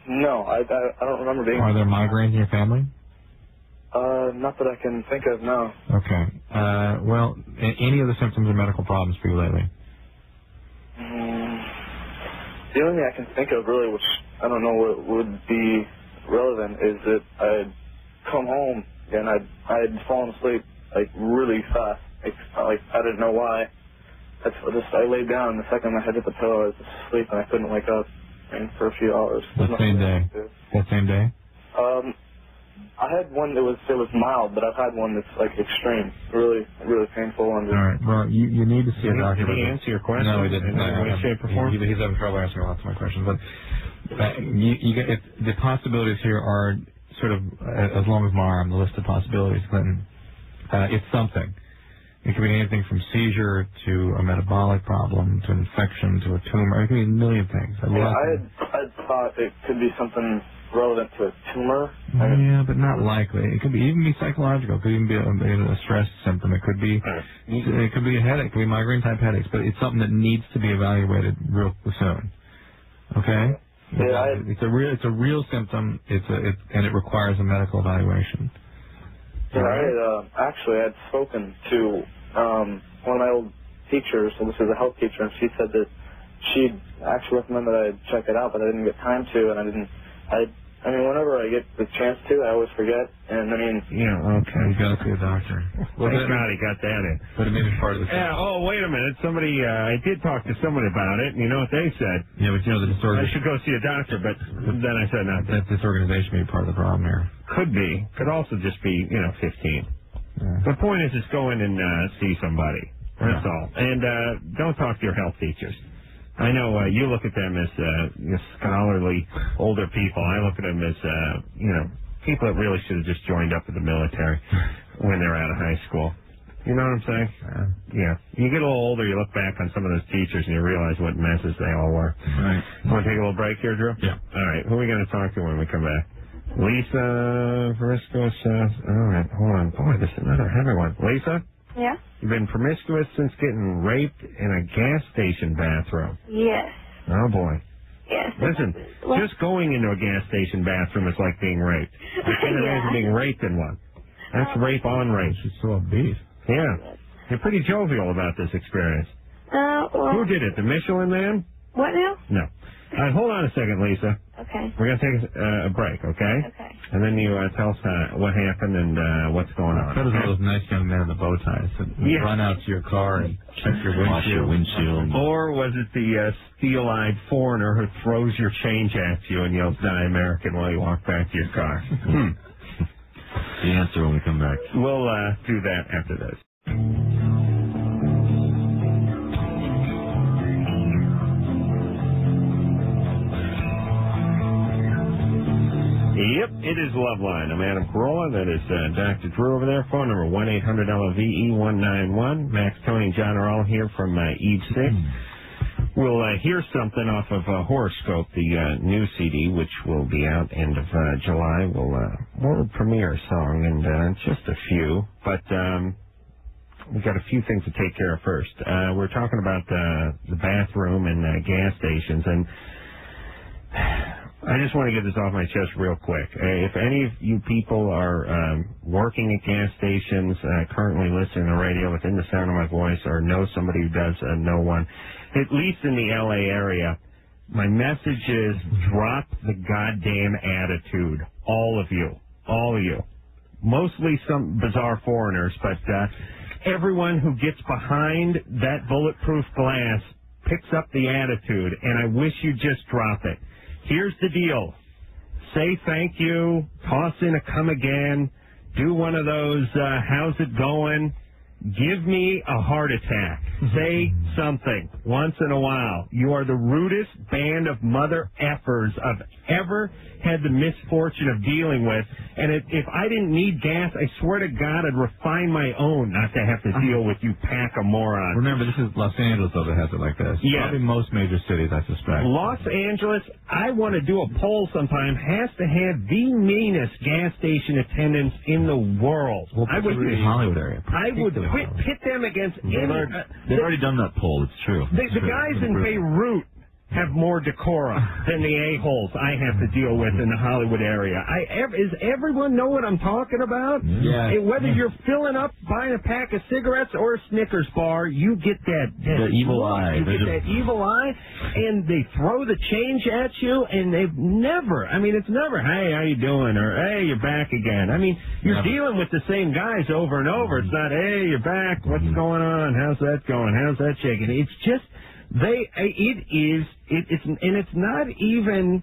No, I don't remember being.
Are there migraines in your family?
Not that I can think of, no.
Okay. Well, any of the symptoms or medical problems for you lately?
The only thing I can think of, really, which I don't know what would be relevant, is that I'd come home and I'd fallen asleep, really fast. I didn't know why. I laid down, and the second my head hit the pillow, I was asleep, and I couldn't wake up for a few hours.
That same day?
I had one that was mild, but I've had one that's extreme, really, really painful.
All right. Well, you need to see a doctor.
Did he answer your question?
No, he didn't.
In any way, shape, or form?
He's having trouble answering lots of my questions. But the possibilities here are sort of as long as my arm. The list of possibilities, Clinton. It's something. It could be anything from seizure to a metabolic problem to infection to a tumor. It could be a million things.
I thought it could be something relevant to a tumor.
Yeah, but not likely. It could even be psychological. It could even be a stress symptom. It could be a headache. It could be migraine type headaches. But it's something that needs to be evaluated real soon. Okay?
Yeah,
it's a real symptom. And it requires a medical evaluation.
Yeah, I had spoken to one of my old teachers, and this is a health teacher, and she said that she'd actually recommended that I check it out, but I didn't get time to, and I I mean, whenever I get the chance to, I always forget. And, I mean...
Yeah, okay.
You got to see a doctor.
Well, thank God he got that in.
But it may be part of the...
Yeah, oh, wait a minute. Somebody, I did talk to somebody about it, and you know what they said?
Yeah, but you know, the disorganization...
I should go see a doctor, but then I said not
that disorganization may be part of the problem here.
Could be. Could also just be, 15.
Yeah.
The point is just go in and see somebody. That's all. And don't talk to your health teachers. I know you look at them as scholarly older people. I look at them as, people that really should have just joined up with the military when they're out of high school. You know what I'm saying? Yeah. You get a little older, you look back on some of those teachers, and you realize what messes they all were.
Right.
Want to take a little break here, Drew?
Yeah.
All right. Who are we going to talk to when we come back? Lisa Promiscuous. All right. Hold on. Boy, this is another heavy one. Lisa?
Yeah?
You've been promiscuous since getting raped in a gas station bathroom.
Yes.
Oh, boy.
Yes.
Listen, just going into a gas station bathroom is like being raped. I can't imagine being raped in one. That's rape on rape.
She's so obese.
Yeah. You're pretty jovial about this experience.
Well...
Who did it? The Michelin Man?
What now?
No. Hold on a second, Lisa.
Okay.
We're going to take a break, okay?
Okay.
And then you tell us what happened and what's going on.
That was one of those nice young men in the bow ties that run out to your car and check your windshield.
Or was it the steel-eyed foreigner who throws your change at you and yells, "Die American," while you walk back to your car?
The answer when we come back.
We'll do that after this. Yep, it is Loveline. I'm Adam Carolla. That is Dr. Drew over there. Phone number 1-800-LOVE-191. Max, Tony, and John are all here from Eve 6. We'll hear something off of Horoscope, the new CD, which will be out end of July. We'll premiere a song and just a few, but we've got a few things to take care of first. We're talking about the bathroom and gas stations, and I just want to get this off my chest real quick. If any of you people are working at gas stations, currently listening to the radio within the sound of my voice, or know somebody who does know one, at least in the L.A. area, my message is drop the goddamn attitude. All of you. All of you. Mostly some bizarre foreigners, but everyone who gets behind that bulletproof glass picks up the attitude, and I wish you'd just drop it. Here's the deal. Say thank you, toss in a come again, do one of those, how's it going? Give me a heart attack. Say something once in a while. You are the rudest band of mother effers I've ever had the misfortune of dealing with. And if I didn't need gas, I swear to God, I'd refine my own not to have to deal with you pack of morons.
Remember, this is Los Angeles, though, that has it like this.
Yeah.
Probably most major cities, I suspect.
Los Angeles, I want to do a poll sometime, has to have the meanest gas station attendants in the world.
Well, I would the Hollywood area.
I would pit them against
They've already done that poll. It's true.
The guys in Beirut have more decorum than the a-holes I have to deal with in the Hollywood area. Does everyone know what I'm talking about?
Yeah.
Whether you're filling up, buying a pack of cigarettes or a Snickers bar, you get that
evil eye.
You get that evil eye, and they throw the change at you, and they've never, it's never, hey, how you doing? Or, hey, you're back again. You're dealing with the same guys over and over. It's not, hey, you're back. What's going on? How's that going? How's that shaking? It's just, it's not even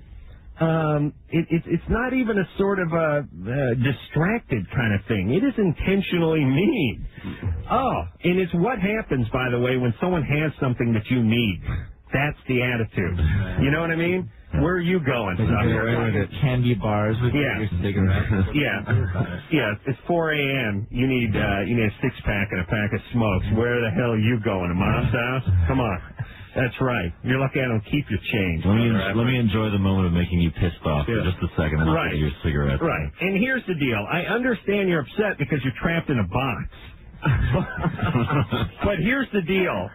it's not even a sort of a distracted kind of thing. It is intentionally mean. And it's what happens, by the way, when someone has something that you need. That's the attitude. You know what I mean? Where are you going?
Candy bars with your cigarettes.
Yeah. It's 4 a.m. You need a 6-pack and a pack of smokes. Where the hell are you going? To Mom's house? Come on. That's right. You're lucky I don't keep your change.
Let me enjoy the moment of making you pissed off for just a second, and I'll get your cigarette.
Right. And here's the deal. I understand you're upset because you're trapped in a box. But here's the deal.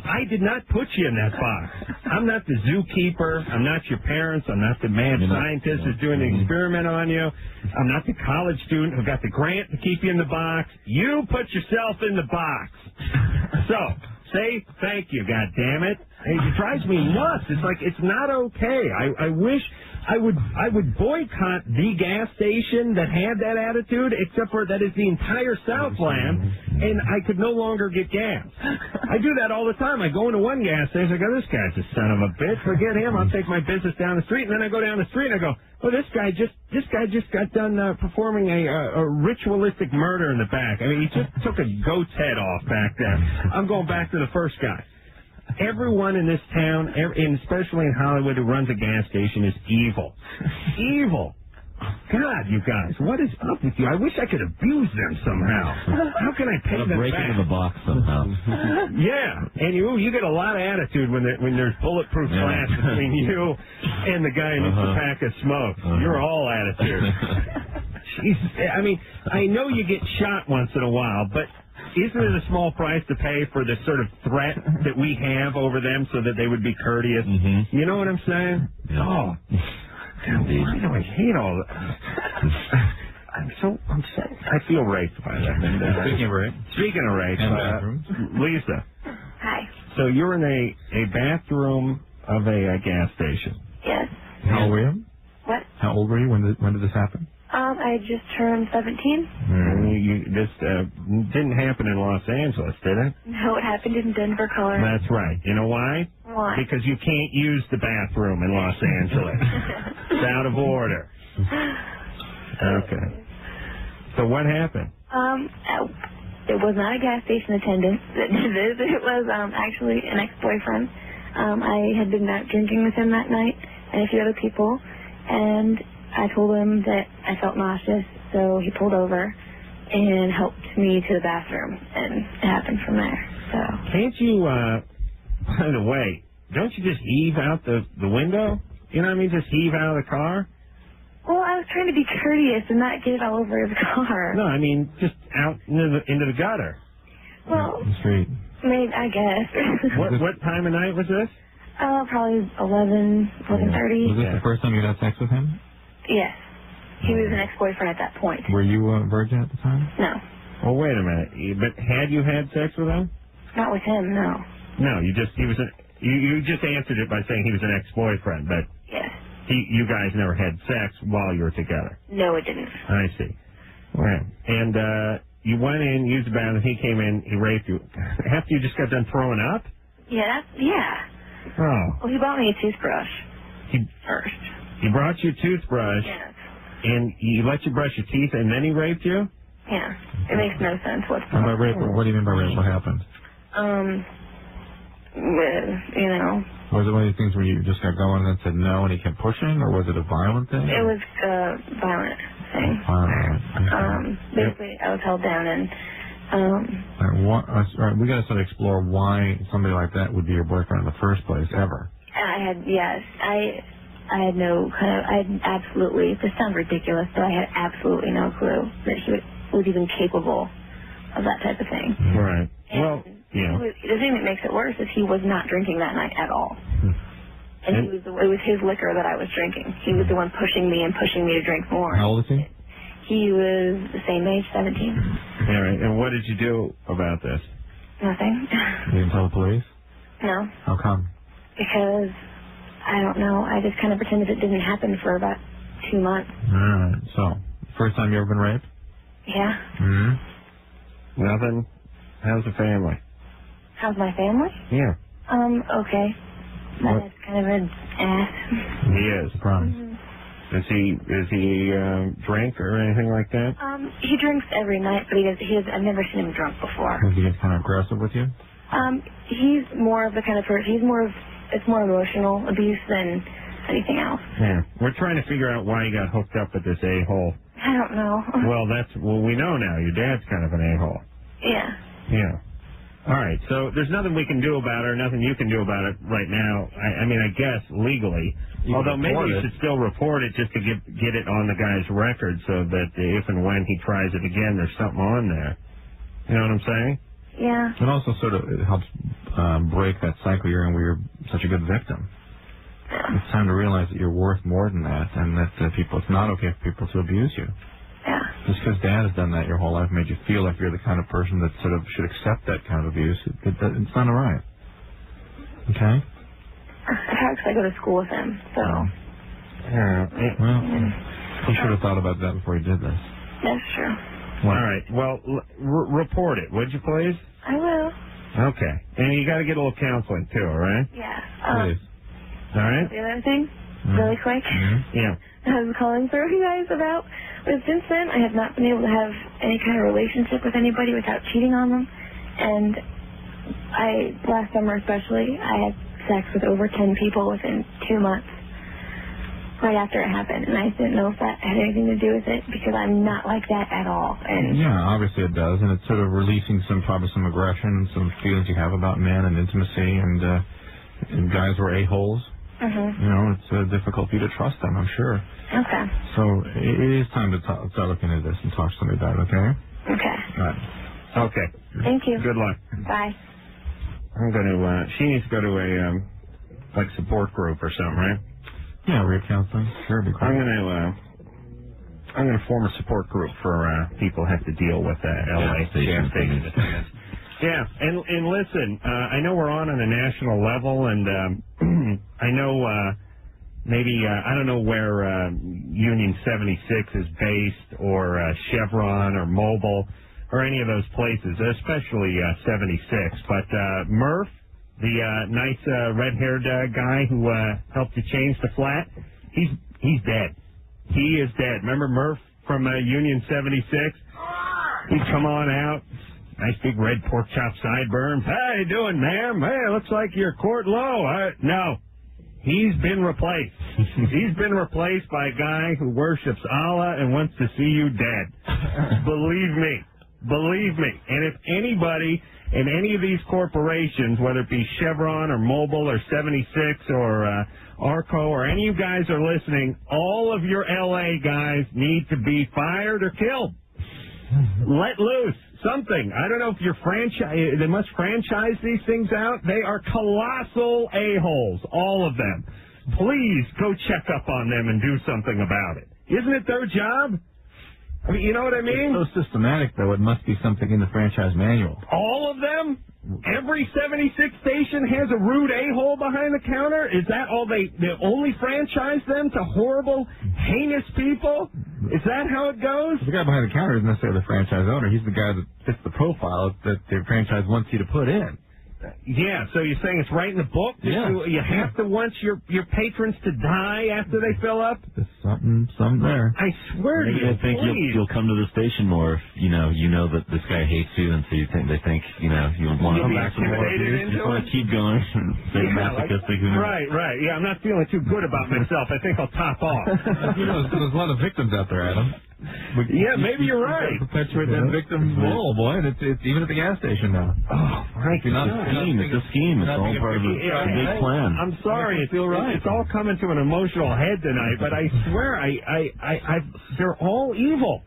I did not put you in that box. I'm not the zookeeper. I'm not your parents. I'm not the mad scientist who's doing the experiment on you. I'm not the college student who got the grant to keep you in the box. You put yourself in the box. So, say thank you, goddammit. It drives me nuts. It's like, it's not okay. I wish I would boycott the gas station that had that attitude, except for that is the entire Southland, and I could no longer get gas. I do that all the time. I go into one gas station, I go, this guy's a son of a bitch, forget him, I'll take my business down the street, and then I go down the street and I go, well, this guy just got done performing a ritualistic murder in the back. I mean, he just took a goat's head off back there. I'm going back to the first guy. Everyone in this town, and especially in Hollywood, who runs a gas station is evil. Evil. God, you guys, what is up with you? I wish I could abuse them somehow. How can I pay them
break
back?
into the box somehow.
Yeah, and you get a lot of attitude when there's bulletproof glass between you and the guy who needs a pack of smoke. You're all attitude. Jesus, I mean, I know you get shot once in a while, but isn't it a small price to pay for the sort of threat that we have over them so that they would be courteous? You know what I'm saying? Yeah. Oh, God, why do I hate all that? I feel raped by that. Speaking of rape, Lisa.
Hi.
So you're in a bathroom of a gas station.
Yes.
How old were you?
What?
How old were you? When did this happen?
I just turned 17.
This didn't happen in Los Angeles, did it?
No, it happened in Denver, Colorado.
That's right. You know why?
Why?
Because you can't use the bathroom in Los Angeles. It's out of order. Okay. So what happened?
It was not a gas station attendant that did this. It was actually an ex-boyfriend. I had been out drinking with him that night and a few other people, and I told him that I felt nauseous, so he pulled over and helped me to the bathroom, and it happened from there. So
can't you, by the way, don't you just heave out the window? You know what I mean? Just heave out of the car?
Well, I was trying to be courteous and not get it all over his car.
No, I mean, just out into the gutter.
Well,
the street.
Maybe, I guess.
What time of night was this?
Probably 11:30.
Was this the first time you had sex with him?
Yes. He was an ex-boyfriend at that point.
Were you a virgin at the time?
No.
Well, wait a minute. But had you had sex with him?
Not with him, no.
No, you just answered it by saying he was an ex-boyfriend, but
yes.
You guys never had sex while you were together.
No, it didn't.
I see. Right. And you went in, used the bathroom, he came in, he raped you. After you just got done throwing up?
Yeah.
Oh.
Well, he bought me a toothbrush first.
He brought you a toothbrush, and he let you brush your teeth, and then he raped you?
Yeah. It makes no sense whatsoever.
And by rape, what do you mean by rape? What happened?
You know.
Was it one of these things where you just got going and then said no and he kept pushing, or was it a violent thing?
It was a violent thing. Basically, I was held down and...
we got to sort of explore why somebody like that would be your boyfriend in the first place, ever.
I had no kind of... this sounds ridiculous, but I had absolutely no clue that he was even capable of that type of thing.
Right.
And
well, yeah.
The thing that makes it worse is he was not drinking that night at all. And it was his liquor that I was drinking. He was the one pushing me to drink more.
How old is he?
He was the same age, 17.
All right. And what did you do about this?
Nothing.
You didn't tell the police?
No.
How come?
Because, I don't know, I just kind of pretended it didn't happen for about 2 months.
All right. So, first time you ever been raped?
Yeah.
Mm-hmm.
Nothing? How's the family?
How's my family?
Yeah.
Okay. My dad's kind of an ass.
He is.
Surprise.
Does he drink or anything like that?
He drinks every night, but I've never seen him drunk before.
Does he get kind of aggressive with you?
He's more of the kind of person, it's more emotional abuse than anything else.
Yeah. We're trying to figure out why you got hooked up with this a-hole.
I don't know.
Well, we know now. Your dad's kind of an a-hole.
Yeah.
Yeah. All right. So there's nothing we can do about it, or nothing you can do about it right now. I mean, I guess legally. Although maybe you should still report it just to get it on the guy's record so that if and when he tries it again, there's something on there. You know what I'm saying?
Yeah.
And also sort of it helps break that cycle you're in where you're such a good victim. It's time to realize that you're worth more than that, and that it's not okay for people to abuse you.
Yeah.
Just because Dad has done that your whole life made you feel like you're the kind of person that sort of should accept that kind of abuse. It's not all right. Okay?
Because I go to school with him, so.
Well, he should have thought about that before he did this.
That's true.
All right. Well, report it, would you please?
I will.
Okay. And you got to get a little counseling, too, all right?
Yeah.
Please.
All right?
The other thing, really quick,
Yeah.
I was calling for you guys about, but since then, I have not been able to have any kind of relationship with anybody without cheating on them. And last summer especially, I had sex with over 10 people within 2 months. Right after it happened, and I didn't know if that had anything to do with it, because I'm not like that at all. And
yeah, obviously it does, and it's sort of releasing probably some aggression, some feelings you have about men and intimacy, and guys were a-holes. You know, it's difficult for you to trust them, I'm sure.
Okay.
So it is time to start looking at this and talk to somebody about it, okay?
Okay.
All right.
Okay.
Thank you.
Good luck.
Bye.
I'm going to, she needs to go to a, support group or something, right?
Yeah, real counseling. Sure, be great.
I'm going to form a support group for people who have to deal with L.A. gas station attendants. Yeah, and listen, I know we're on a national level, and I know maybe I don't know where Union 76 is based, or Chevron, or Mobile, or any of those places, especially 76. But Murph, the nice red-haired guy who helped you change the flat, he's dead. He is dead. Remember Murph from Union 76? He'd come on out, nice big red pork chop sideburns. How you doing, ma'am? Hey, looks like you're court low. No, he's been replaced. He's been replaced by a guy who worships Allah and wants to see you dead. Believe me. And if anybody in any of these corporations, whether it be Chevron or Mobile or 76 or Arco or any of you guys are listening, all of your L.A. guys need to be fired or killed. Let loose. Something. I don't know if you're they must franchise these things out. They are colossal a-holes, all of them. Please go check up on them and do something about it. Isn't it their job? I mean, you know what I mean?
It's so systematic, though. It must be something in the franchise manual.
All of them? Every 76 station has a rude a-hole behind the counter? Is that all they only franchise them to horrible, heinous people? Is that how it goes?
The guy behind the counter isn't necessarily the franchise owner. He's the guy that fits the profile that the franchise wants you to put in.
Yeah, so you're saying it's right in the book?
Yeah.
You have to want your patrons to die after they fill up?
There's something there.
I swear to you,
I think you'll come to the station more if you know that this guy hates you, and so they think you'll want to come back for more. You just want to keep going.
Right. Yeah, I'm not feeling too good about myself. I think I'll top off.
There's a lot of victims out there, Adam.
Maybe you're right.
Perpetuate that victim role, boy. And it's even at the gas station now.
Oh, right.
It's a scheme. It's all part of the big plan.
I'm sorry. It's all coming to an emotional head tonight, but I swear, they're all evil.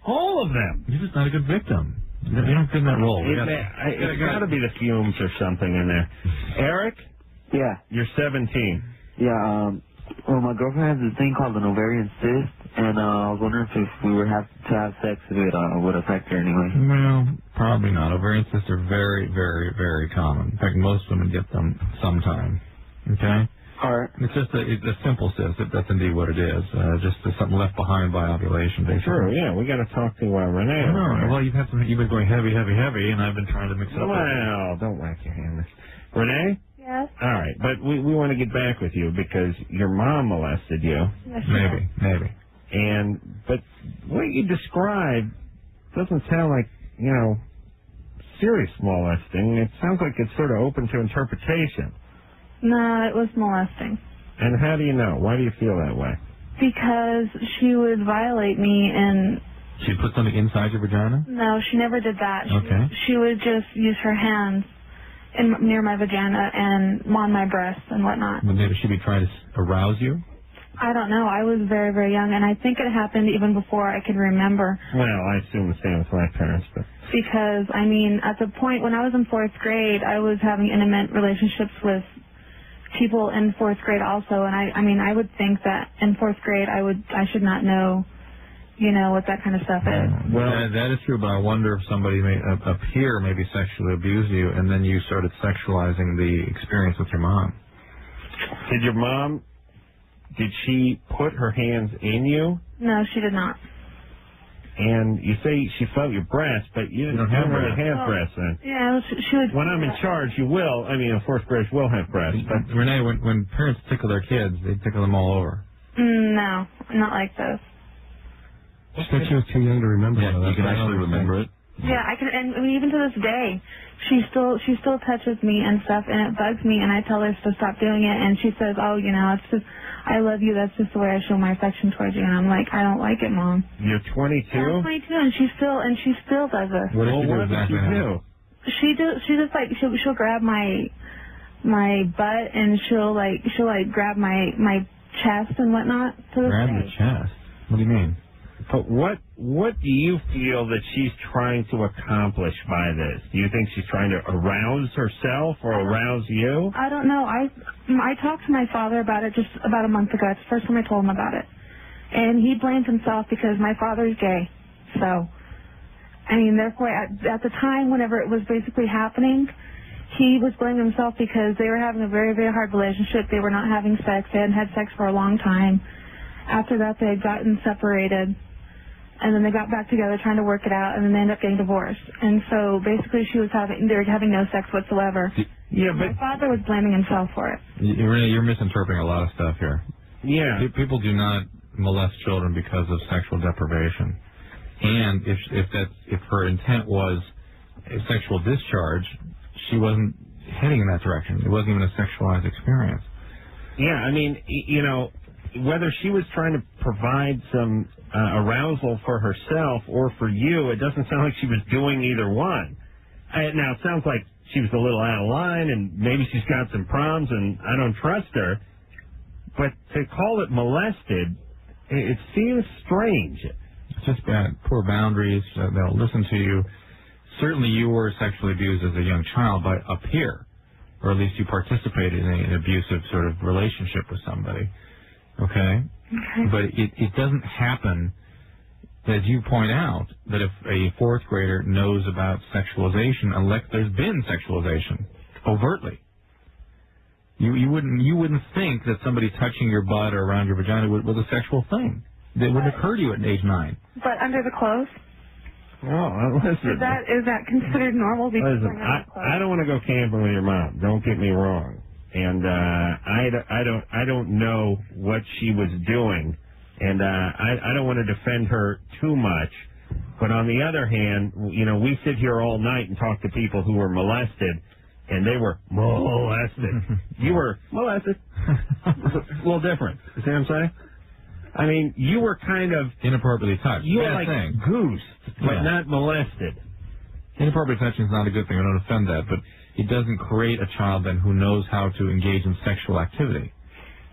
All of them.
You're just not a good victim. You don't fit in that role.
It's got to be the fumes or something in there. Eric?
Yeah.
You're 17.
Yeah, well, my girlfriend has this thing called an ovarian cyst, and I was wondering if we would have to have sex, if it would affect her anyway.
Well, probably not. Ovarian cysts are very, very, very common. In fact, most women get them sometime. Okay?
All right.
It's just a simple cyst, if that's indeed what it is. Just something left behind by ovulation, basically.
Sure, yeah. We got to talk to Renee.
No, well, you've been going heavy, and I've been trying to mix it up.
Well, don't whack your hand. Renee?
Yes?
All right, but we want to get back with you because your mom molested you.
Yes,
maybe.
But what you described doesn't sound like, serious molesting. It sounds like it's sort of open to interpretation.
No, it was molesting.
And how do you know? Why do you feel that way?
Because she would violate me and...
She'd put something inside your vagina?
No, she never did that.
Okay.
She would just use her hands near my vagina and on my breasts and whatnot.
But maybe she'd be trying to arouse you?
I don't know. I was very, very young, and I think it happened even before I could remember.
Well, I assume the same with my parents, but...
Because, at the point when I was in 4th grade, I was having intimate relationships with people in 4th grade also, and I would think that in 4th grade I should not know, what that kind of stuff is.
Well, that is true, but I wonder if somebody a peer maybe sexually abused you, and then you started sexualizing the experience with your mom.
Did your mom did she put her hands in you?
No, she did not.
And you say she felt your breast, but you don't really have breasts then.
Yeah, she would.
When I'm in charge, you will. I mean, fourth graders will have breasts. But
Renee, when parents tickle their kids, they tickle them all over.
No, not like this.
She said she was too young to remember.
Yeah, you can actually remember it.
Yeah, I can, and I mean, even to this day, she still touches me and stuff, and it bugs me, and I tell her to stop doing it, and she says, "Oh, you know, it's just, I love you. That's just the way I show my affection towards you." And I'm like, I don't like it, Mom.
You're 22.
I'm 22, and she still does this.
What does she do?
She just like she'll grab my butt, and she'll grab my chest and whatnot.
Grab your chest? What do you mean?
But what do you feel that she's trying to accomplish by this? Do you think she's trying to arouse herself or arouse you?
I don't know. I talked to my father about it just about a month ago. It's the first time I told him about it. And he blamed himself because my father's gay. So, I mean, therefore, at the time, whenever it was basically happening, he was blaming himself because they were having a very, very hard relationship. They were not having sex. They hadn't had sex for a long time. After that, they had gotten separated. And then they got back together trying to work it out, and then they ended up getting divorced. And so basically they were having no sex whatsoever.
Yeah, but
my father was blaming himself for it.
You're misinterpreting a lot of stuff here.
Yeah.
People do not molest children because of sexual deprivation. And if her intent was a sexual discharge, she wasn't heading in that direction. It wasn't even a sexualized experience.
Yeah, I mean, you know, whether she was trying to provide some arousal for herself or for you, it doesn't sound like she was doing either one. Now, it sounds like she was a little out of line, and maybe she's got some problems, and I don't trust her. But to call it molested, it seems strange.
It's just bad. Poor boundaries. They'll listen to you. Certainly you were sexually abused as a young child by a peer, or at least you participated in an abusive sort of relationship with somebody. Okay? But it doesn't happen, as you point out, that if a fourth grader knows about sexualization, unless there's been sexualization, overtly. You wouldn't think that somebody touching your butt or around your vagina was a sexual thing. It wouldn't occur to you at age 9.
But under the clothes?
Oh, listen.
Is that considered normal?
Listen, I don't want to go camping with your mom. Don't get me wrong. And I don't know what she was doing, and I don't want to defend her too much. But on the other hand, you know, we sit here all night and talk to people who were molested, and they were molested. You were molested. It's a little different. You see what I'm saying? I mean, you were kind of
inappropriately touched.
You were like goosed, but not molested.
Inappropriate touching is not a good thing. I don't offend that, but it doesn't create a child then who knows how to engage in sexual activity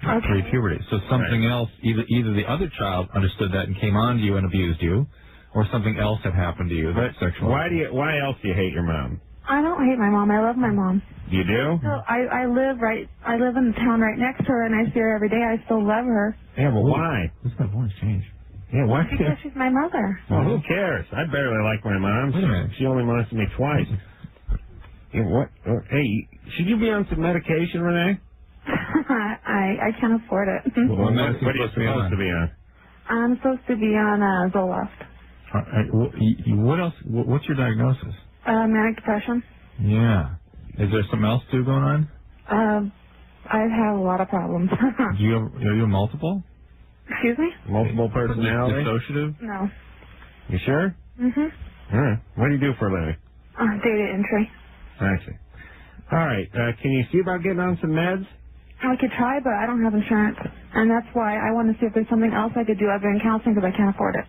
pre-puberty. So something else, either the other child understood that and came on to you and abused you, or something else had happened to you that's sexual.
Why else do you hate your mom?
I don't hate my mom. I love my mom.
You do?
So I live in the town right next to her, and I see her every day. I still love her.
Yeah, but why?
What's my voice change?
Yeah, why?
Because she's my mother.
Well, who cares? I barely like my mom.
Wait a minute.
She only molested me twice. What? Hey, should you be on some medication, Renee?
I can't afford it.
Well, what are you supposed to be on?
I'm supposed to be on Zoloft.
What else? What's your diagnosis?
Manic depression.
Yeah. Is there something else too going on?
I've had a lot of problems.
Are you multiple?
Excuse me?
Multiple personality?
Dissociative?
No.
You sure?
Mm-hmm.
All right. What do you do for a living?
Data entry.
I see. All right. Can you see about getting on some meds?
I could try, but I don't have insurance. And that's why I want to see if there's something else I could do other than counseling because I can't afford it.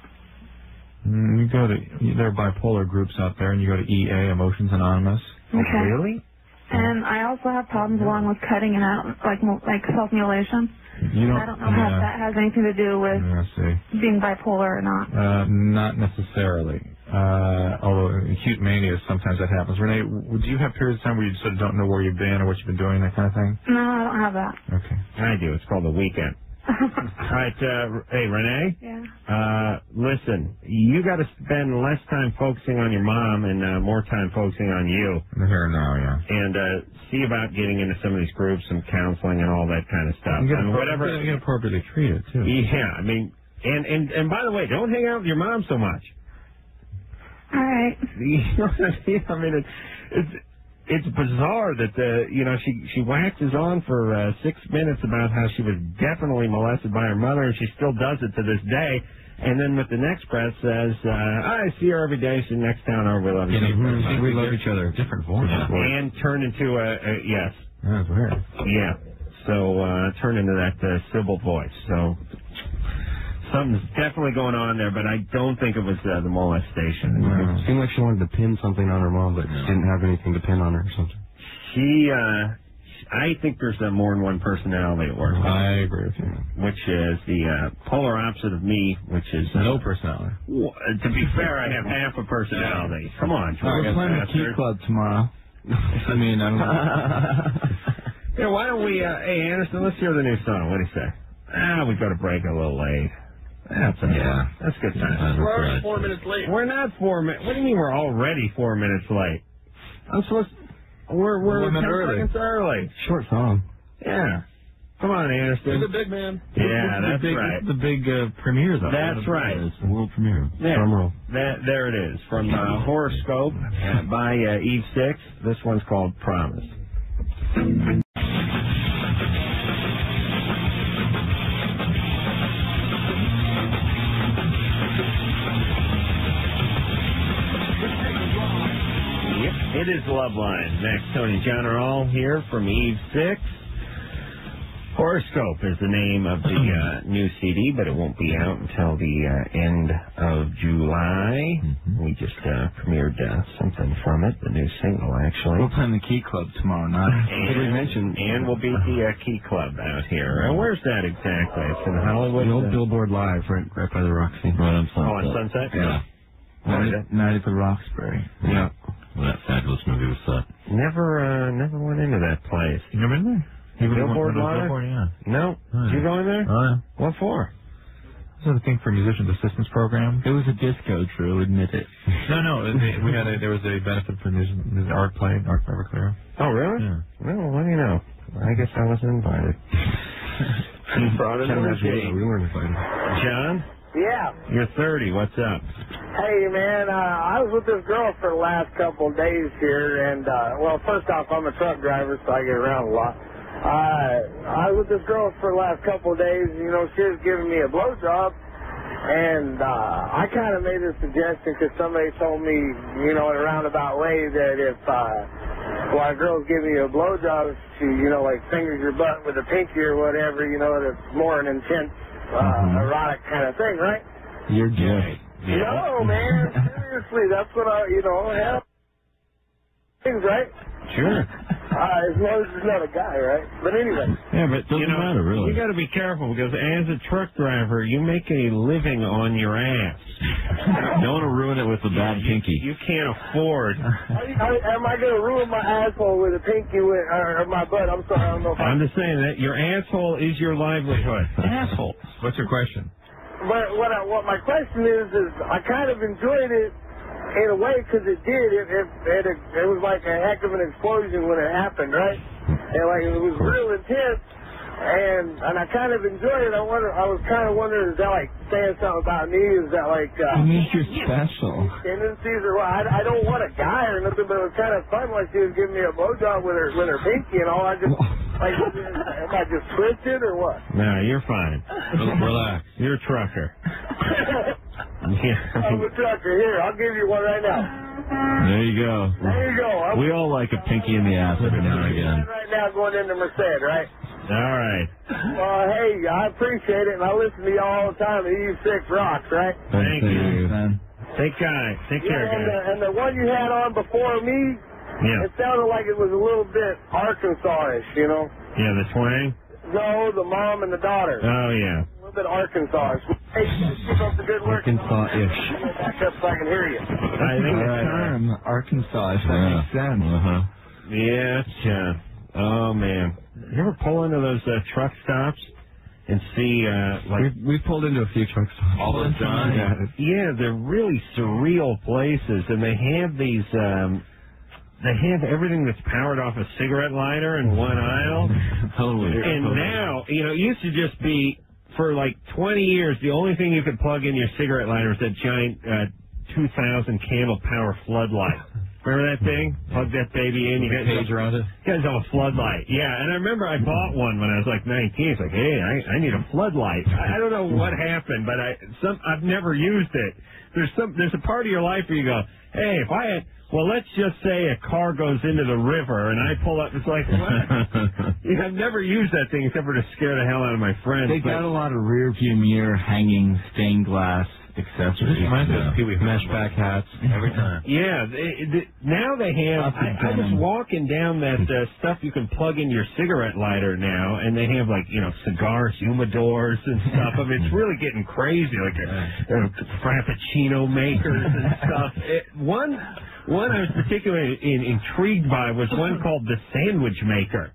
There are bipolar groups out there, and you go to EA, Emotions Anonymous.
Okay.
Really?
And I also have problems along with cutting it out, like self-mutilation. I don't know if that has anything to do with being bipolar or not.
Not necessarily. Although acute mania, sometimes that happens. Renee, do you have periods of time where you sort of don't know where you've been or what you've been doing, that kind of thing?
No, I don't have that.
Okay.
I do. It's called the weekend. All right. Hey, Renee?
Yeah.
Listen, you got to spend less time focusing on your mom and more time focusing on you.
Here now, yeah.
And see about getting into some of these groups, some counseling and all that kind of stuff.
You
And whatever.
You get appropriately treated, too.
Yeah, I mean, and by the way, don't hang out with your mom so much.
All right.
I mean, it's bizarre that she waxes on for 6 minutes about how she was definitely molested by her mother, and she still does it to this day. And then with the next breath says, I see her every day. She's next town over. We love each other.
We love each other. Different voices.
And turn into a yes.
That's weird.
Yeah. So turn into that Siebels voice. So something's definitely going on there, but I don't think it was the molestation.
No. It seemed like she wanted to pin something on her mom, but didn't have anything to pin on her or something.
I think there's more than one personality at work.
I agree with you.
Which is the polar opposite of me, which is...
no personality.
To be fair, I have half a personality. Come on,
we're playing the Key Club tomorrow. I mean, I'm...
Yeah, why don't we... hey, Anderson, let's hear the new song. What do you say? We go to break a little late. That's okay. Yeah. That's good time.
We're already 4 minutes late.
We're not 4 minutes. What do you mean we're already 4 minutes late? I'm supposed to... We're 10 seconds early.
Short song.
Yeah. Come on, Anderson.
You're the big man.
Yeah, that's right.
The big premiere, though.
That's right.
The world premiere.
Yeah.
Drum roll.
There it is. From Horoscope by Eve 6. This one's called Promise. It is Loveline. Max, Tony, John are all here from Eve 6. Horoscope is the name of the new CD, but it won't be out until the end of July. We just premiered something from it, the new single, actually.
We're playing the Key Club tomorrow night.
And we'll be at the Key Club out here. Where's that exactly? It's in Hollywood?
The old Billboard Live, right by the Roxy.
Right on Sunset.
Oh, on Sunset?
Yeah.
Night at the Roxbury.
Yeah.
Well, that fabulous movie was set.
Never went into that place.
You never been there?
Billboard Live?
Billboard, yeah.
No. Did you go in there?
Oh, yeah.
What for?
This is a thing for musicians assistance program.
It was a disco, Drew. Admit it.
No. There was a benefit for musicians. Art play, Art Everclear.
Oh, really?
Yeah.
Well, what do you know? I guess I wasn't invited.
We weren't invited.
John?
Yeah.
You're 30. What's up?
Hey, man, I was with this girl for the last couple of days here, and, well, first off, I'm a truck driver, so I get around a lot. I was with this girl for the last couple of days, she was giving me a blowjob, and I kind of made a suggestion because somebody told me, in a roundabout way that if, while a girl's giving you a blowjob, she, like fingers your butt with a pinky or whatever, it's more an intense, erotic kind of thing, right?
You're gay.
No, man, seriously, that's what have things, right?
Sure.
As long as it's not a guy, right? But anyway.
Yeah, but it doesn't matter, really.
You got to be careful because as a truck driver, you make a living on your ass.
Don't want to ruin it with a bad pinky.
You can't afford.
Am I going to ruin my asshole with a pinky or my butt? I'm sorry, I don't know if
I'm just saying that your asshole is your livelihood.
Asshole. What's your question?
But what my question is I kind of enjoyed it in a way because it did. It was like a heck of an explosion when it happened, right? And like it was real intense, and I kind of enjoyed it. I was kind of wondering, is that like saying something about me? Is that like
it means you're special.
tendencies or what? I don't want a guy or nothing, but it was kind of fun. Like she was giving me a blowjob with her pinky and all. I just like, am I just twisted or what?
No, you're fine.
Relax.
You're a trucker.
I'm a trucker. Here, I'll give you one right now.
There you go.
There you go.
We all like a pinky in the ass every now and again.
Right now, going into Merced, right?
All right.
Well, hey, I appreciate it, and I listen to you all the time. Eve 6 rocks, right?
Thank you. Take care, guys.
And the one you had on before me, it sounded like it was a little bit Arkansas-ish,
Yeah, the twang?
No, the mom and the daughter.
Oh, yeah.
A little bit Arkansas-ish. Hey, keep up the good work.
Arkansas-ish.
Back up so I can hear you.
I think
term, Arkansas, if that makes sense.
Yeah, oh, man. You ever pull into those truck stops and see,
we've pulled into a few trucks
all the time. Yeah, they're really surreal places, and they have these. They have everything that's powered off a cigarette lighter in one aisle.
Totally.
And now, it used to just be, for like 20 years, the only thing you could plug in your cigarette lighter was that giant 2,000 candle power floodlight. Remember that thing? Plug that baby in. You got
page around it.
You guys have a floodlight. Yeah, and I remember I bought one when I was like 19. It's like, hey, I need a floodlight. I don't know what happened, but I've never used it. There's a part of your life where you go, hey, if I had. Well, let's just say a car goes into the river and I pull up. It's like, what? I've never used that thing except for to scare the hell out of my friends.
They got a lot of rear view mirror hanging stained glass accessories.
Mesh back hats every time.
Yeah, now they have. I was walking down that stuff you can plug in your cigarette lighter now, and they have like cigar humidors and stuff. I mean, it's really getting crazy, like frappuccino makers and stuff. One I was particularly intrigued by was one called the Sandwich Maker.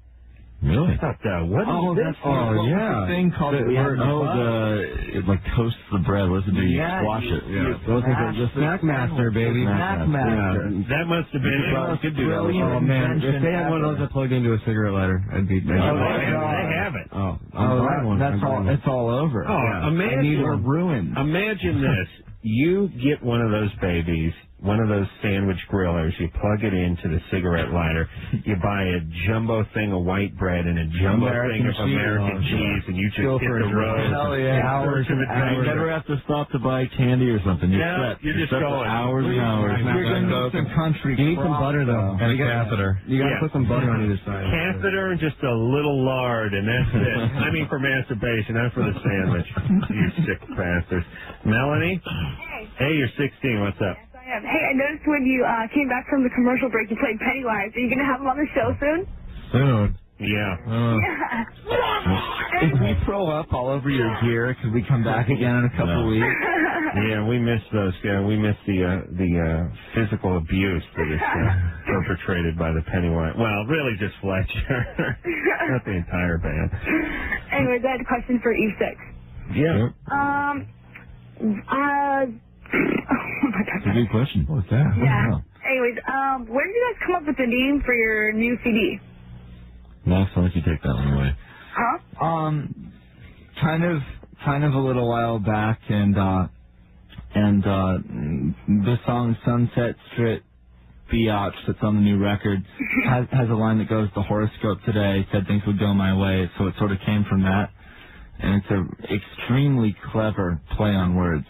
Really?
I thought, what is this?
The thing called it like toasts the bread. What does it do? You squash it.
Yeah. Those are the Snack Master, baby.
Snack Master.
Yeah. That must have been it. Could do that.
Oh, man. If they had one of those that plugged into a cigarette lighter, I'd be...
they have it.
It's all over.
Oh, imagine,
we're ruined.
Imagine this. You get one of those babies, one of those sandwich grillers, you plug it into the cigarette lighter, you buy a jumbo thing of white bread and a jumbo thing of American cheese, and you just hit the road.
Hell yeah. Hours and hours. You never have to stop to buy candy or something. You're
just going.
Hours and hours.
You're going to some country. You need some butter, though.
And a catheter.
You got to put some butter on either side.
Catheter and just a little lard, and that's it. I mean, for masturbation, not for the sandwich. You sick bastards. Melanie? Hey, you're 16. What's up?
Yes, I am. Hey, I noticed when you came back from the commercial break, you played Pennywise. Are you going to have him on the show soon?
Soon.
Yeah.
If we throw up all over your gear, could we come back again in a couple weeks?
Yeah, we miss those guys. We miss the physical abuse that is perpetrated by the Pennywise. Well, really just Fletcher, not the entire band.
Anyways, I had a question for E6.
Yeah.
That's a good question.
What was that?
Yeah. Anyways, where did you guys come up with the name for your new CD?
Max, I'll let you take that one away.
Huh?
Kind of a little while back, and the song Sunset Strip Biatch that's on the new record has a line that goes, the horoscope today said things would go my way, so it sort of came from that. And it's an extremely clever play on words.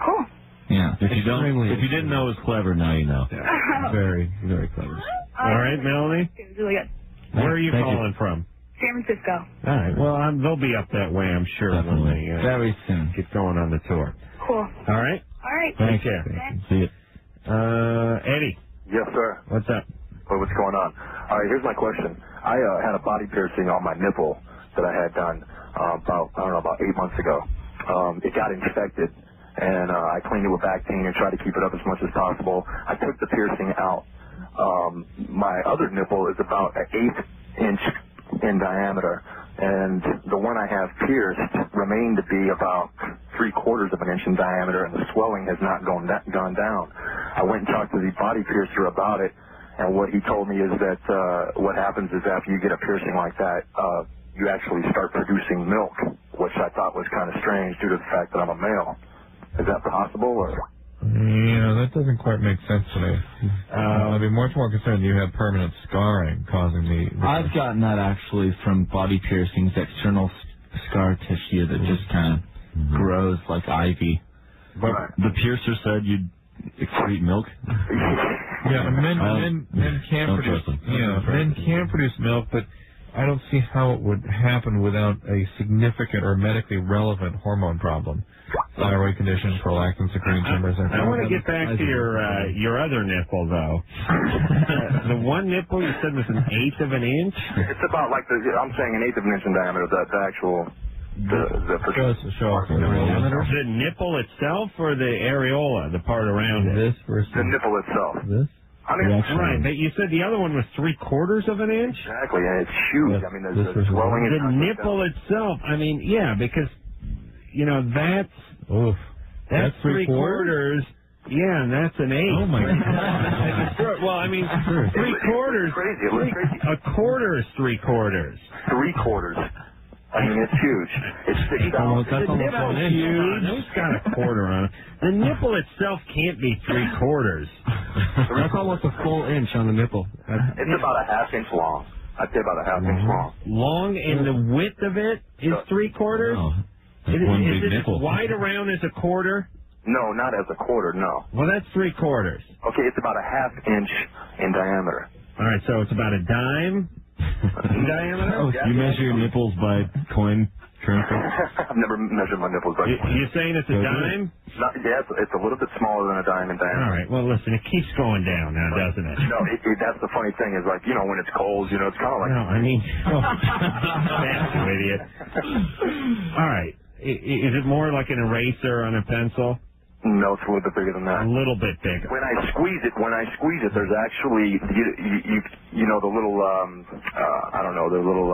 Cool.
Yeah.
If you didn't know it was clever, now you know.
Yeah.
Very, very clever.
All right, Melanie?
It was really good.
Where are you calling from?
San Francisco.
All right. Well, they'll be up that way, I'm sure, when they
very soon
get going on the tour.
Cool.
All right?
All right.
Take care.
See you.
Eddie.
Yes, sir.
What's up?
Well, what's going on? All right, here's my question. I had a body piercing on my nipple that I had done about 8 months ago. It got infected, and I cleaned it with Bactine and tried to keep it up as much as possible. I took the piercing out. My other nipple is about an 1/8 inch in diameter, and the one I have pierced remained to be about 3/4 of an inch in diameter, and the swelling has not gone down. I went and talked to the body piercer about it, and what he told me is that what happens is after you get a piercing like that, you actually start producing milk, which I thought was kind of strange due to the fact that I'm a male. Is that possible, or?
That doesn't quite make sense to me. I'd be much more concerned you have permanent scarring causing the
I've gotten that actually from body piercings, external scar tissue that just kind of grows like ivy.
But the piercer said you'd excrete milk?
Yeah, men can produce men can produce milk, but I don't see how it would happen without a significant or medically relevant hormone problem. Thyroid condition, prolactin secreting tumors.
I want to get back to your other nipple, though. The one nipple you said was 1/8 of an inch?
It's about like I'm saying 1/8 of an inch in diameter. The actual
show off the diameter.
The nipple itself or the areola, the part around it?
The nipple itself.
This?
I mean,
right, but you said the other one was 3/4 of an inch?
Exactly, and it's huge. I mean, the swelling
The nipple itself, I mean, yeah, because, you know, that's 3/4. Yeah, and that's an 8.
Oh, my God.
Well, I mean, 3/4.
Crazy. It looks crazy.
A quarter is 3/4.
3/4. I mean, it's huge. It sticks out.
The nipple's huge. It's got a quarter on it. The nipple itself can't be 3/4.
That's almost a full inch on the nipple.
It's about a 1/2 inch long. I'd say about a 1/2 inch long.
Long, and the width of it is 3/4?
Oh,
Is
one
it
big nipple.
wide around as a quarter?
No, not as a quarter, no.
Well, that's 3/4.
Okay, it's about a 1/2 inch in diameter.
All right, so it's about a dime in diameter?
Oh, you measure your nipples by coin currency?
I've never measured my nipples by coin.
You're saying it's a dime?
Yeah, it's a little bit smaller than a dime in diameter.
All right, well, listen, it keeps going down now, doesn't it?
No, that's the funny thing is, like, you know, when it's cold, you know, it's kind of like...
No, I mean... That's you idiot. All right, is it more like an eraser on a pencil?
No, it's a little bit bigger than that.
A little bit bigger.
When I squeeze it, there's actually, you know, the little, I don't know, the little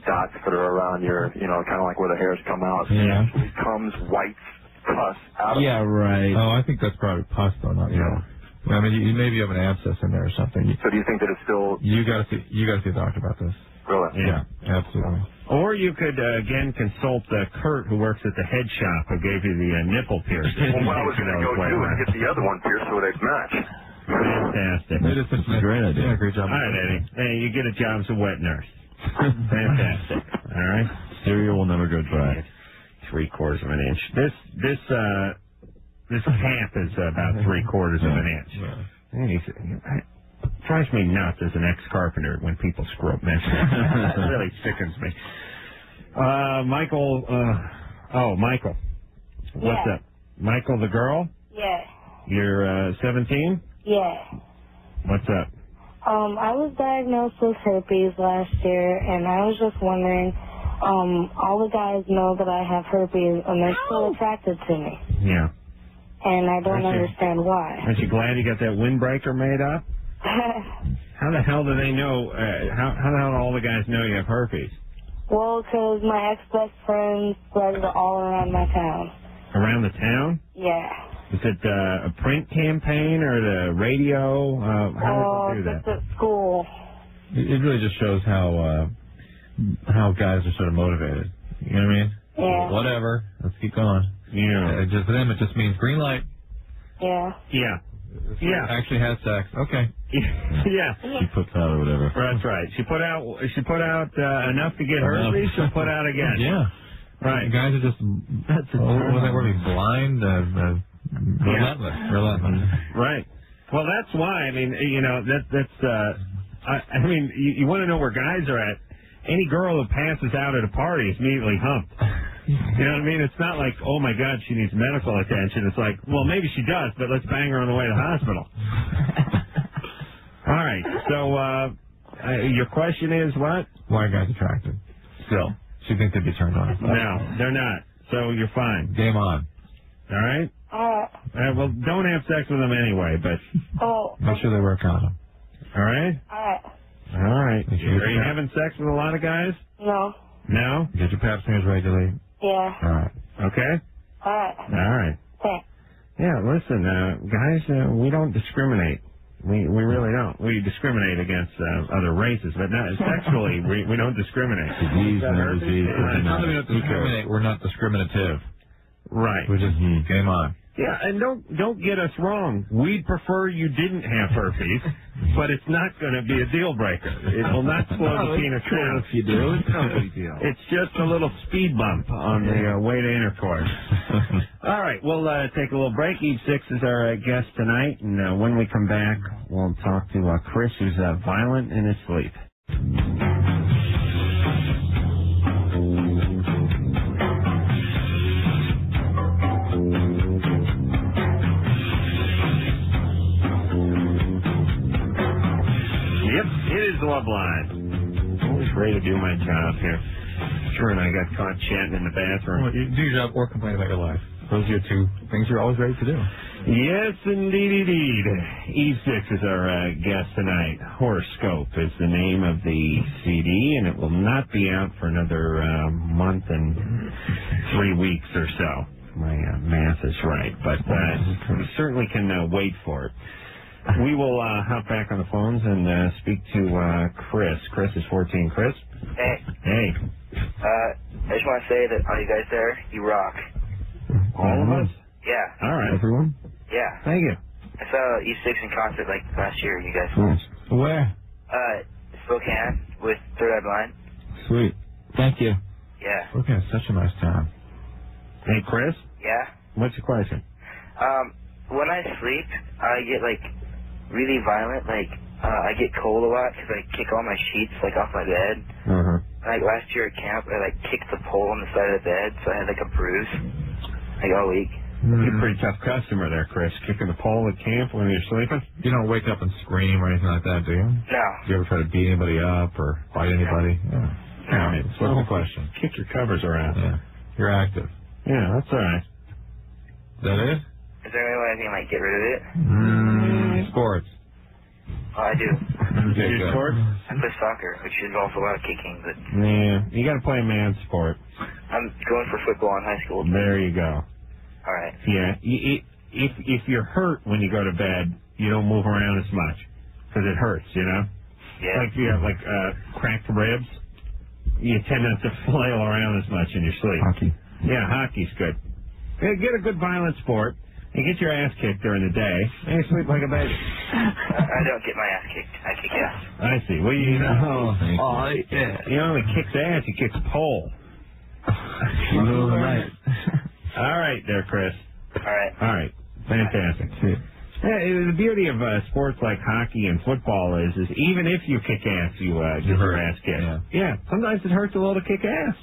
dots that are around your, you know, kind of like where the hairs come out.
Yeah.
It actually comes white pus out of it.
Yeah, right. Oh, I think that's probably pus, though, not, you know. I mean, you maybe have an abscess in there or something.
So do you think that it's still...
You got to see a doctor about this.
Really?
Yeah, absolutely.
Or you could, again, consult Kurt, who works at the head shop, who gave you the nipple piercing.
Well, what I was going to go do is get the other one pierced so they match.
Fantastic.
That's a great idea.
Yeah, great job.
All right, Eddie. Hey, you get a job as a wet nurse. Fantastic. All right?
Cereal will never go dry.
3/4 of an inch. This cap is about 3/4 of an inch. It drives me nuts as an ex-carpenter when people screw up measurements. It really sickens me. Michael. Michael. What's up? Michael, the girl?
Yeah.
You're 17?
Yeah.
What's up?
I was diagnosed with herpes last year, and I was just wondering, all the guys know that I have herpes, and they're still attracted to me.
Yeah.
And I don't understand why.
Aren't you glad you got that windbreaker made up? How the hell do they know, how the hell do all the guys know you have herpes?
Well, because my ex-best friend spread it all around my town.
Around the town?
Yeah.
Is it a print campaign or the radio? How did they do that?
Just at school.
It really just shows how guys are sort of motivated. You know what I mean?
Yeah.
Whatever. Let's keep going.
Yeah.
For them, it just means green light.
Yeah.
Yeah. Yeah.
Actually has sex. Okay.
Yeah.
She puts out or whatever.
That's right. She put out enough to get herpes. She'll put out again.
Yeah.
Right.
Guys are just what was that word? Blind. Relentless.
Right. Well, that's why. I mean, you know, that's. I mean, you want to know where guys are at. Any girl who passes out at a party is immediately humped. You know what I mean? It's not like, oh, my God, she needs medical attention. It's like, well, maybe she does, but let's bang her on the way to the hospital. All right. So your question is what?
Why are guys attracted? Still. She thinks they'd be turned on.
No, they're not. So you're fine.
Game on.
All right? Well, don't have sex with them anyway, but
make sure they wear a condom.
All right? All right. Are you having sex with a lot of guys?
No.
No?
Get your pap smears regularly.
Yeah.
All right.
Okay?
All right.
Thanks. Yeah, listen, guys, we don't discriminate. We really don't. We discriminate against other races, but not sexually. We don't discriminate.
Disease, no disease. It's not that we don't discriminate. We're not discriminative.
Right.
We're just game on.
Yeah, and don't get us wrong. We'd prefer you didn't have herpes, but it's not going to be a deal breaker. It will not slow the penis down.
If you do, it's no big deal.
It's just a little speed bump on the way to intercourse. All right, we'll take a little break. Eve 6 is our guest tonight, and when we come back, we'll talk to Chris, who's violent in his sleep. Yep, it is Loveline. Always ready to do my job here. Sure, and I got caught chatting in the bathroom.
Well, you do your job or complain about your life. Those are your two things you're always ready to do.
Yes, indeed. Eve 6 is our guest tonight. Horoscope is the name of the CD, and it will not be out for another month and 3 weeks or so. My math is right, but we certainly can wait for it. We will hop back on the phones and speak to Chris. Chris is 14. Chris?
Hey.
Hey.
I just want to say that all you guys there, you rock.
All of us?
Yeah.
All right.
Everyone?
Yeah.
Thank you.
I saw E6 in concert like last year, you guys.
Nice.
Where?
Spokane with Third Eye Blind.
Sweet. Thank you.
Yeah.
Okay, it's such a nice town.
Hey, Chris?
Yeah?
What's your question?
When I sleep, I get like really violent, like I get cold a lot because I kick all my sheets like off my bed.
Uh-huh.
Like last year at camp, I like kicked the pole on the side of the bed, so I had like a bruise like all week.
You're a pretty tough customer there, Chris. Kicking the pole at camp when you're sleeping?
You don't wake up and scream or anything like that, do you?
No.
Do you ever try to beat anybody up or fight anybody? Yeah. All right. So what's the question?
Kick your covers around.
Yeah. You're active.
Yeah, that's all right.
That is?
Is there any way I can like get rid of it?
Sports.
Oh, I do.
Do you sports?
I play soccer, which involves a lot of kicking, but
Yeah, you got to play a man's sport.
I'm going for football in high school.
There you go.
All right.
Yeah, if you're hurt when you go to bed, you don't move around as much because it hurts, you know?
Yeah.
Like if you have like cracked ribs, you tend not to flail around as much in your sleep.
Hockey.
Yeah, hockey's good. Yeah, get a good violent sport and get your ass kicked during the day and you sleep like a baby.
I don't get my ass kicked. I kick ass.
I see. Well, you know.
Oh, yeah.
You only kicks ass, he kicks pole.
Middle of the night.
All right there, Chris.
All right.
Fantastic. Yeah, the beauty of sports like hockey and football is even if you kick ass, you get your ass kicked. Yeah, sometimes it hurts a little to kick ass.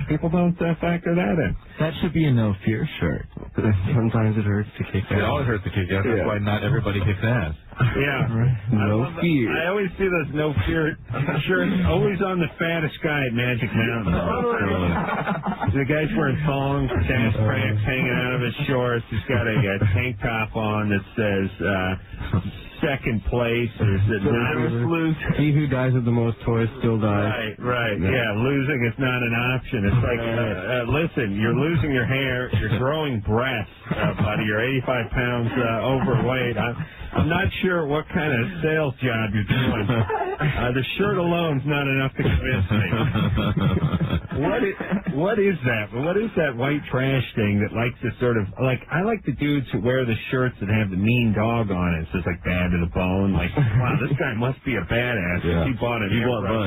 People don't factor that in.
That should be a no-fear shirt. Sometimes it hurts to kick ass.
It always hurts to kick ass. That's why not everybody kicks ass.
Yeah.
No fear.
I always see those no fear shirts always on the fattest guy at Magic Mountain. The guy's wearing thongs, tennis cracks hanging out of his shorts. He's got a tank top on that says second place.
He who dies with the most toys still dies.
Right. Yeah, losing is not an option. It's like, listen, you're losing your hair, you're growing breasts, buddy. You're 85 pounds overweight. I'm not sure what kind of sales job you're doing. The shirt alone's not enough to convince me. What is that? What is that white trash thing that likes to sort of, like, I like the dudes who wear the shirts that have the mean dog on it. It says, like, bad to the bone. Like, wow, this guy must be a badass.
Yeah.
He bought
a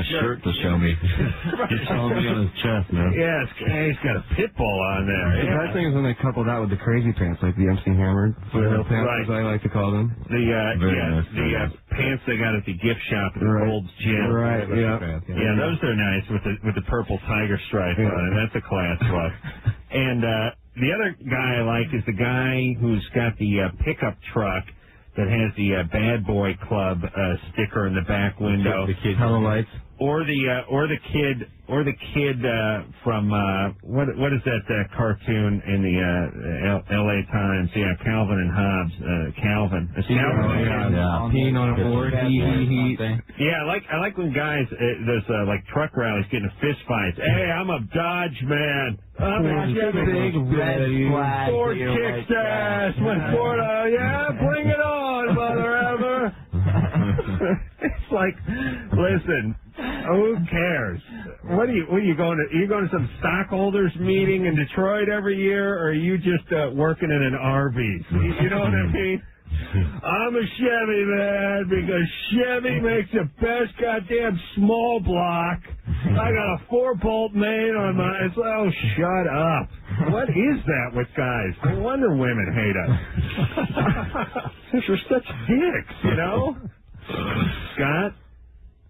shirt to show me. He's showing me on his chest, man.
Yeah, he's got a pit bull on there.
The best thing is when they couple that with the crazy pants, like the MC Hammer foothill pants, as I like to call them.
The pants they got at the gift shop at the Gold's Gym.
Right,
Yeah, those are nice with the purple tiger stripe on it. That's a class look. And the other guy I like is the guy who's got the pickup truck that has the Bad Boy Club sticker in the back window.
The kid Hello Lights.
Or the kid from what is that cartoon in the L.A. Times? Yeah, Calvin and Hobbes. Calvin.
Peeing on a board.
Yeah, I like when guys there's like truck rallies getting a fist fights. Hey, I'm a Dodge man. I'm a
big red flag.
Ford kicks ass. When Ford, yeah, bring it on, mother ever. It's like, listen, who cares? What are you going to? Are you going to some stockholders meeting in Detroit every year, or are you just working in an Arby's? You know what I mean? I'm a Chevy man because Chevy makes the best goddamn small block. I got a 4-bolt main on my. It's like, oh, shut up. What is that with guys? No wonder women hate us. Since we're such dicks, you know. Scott?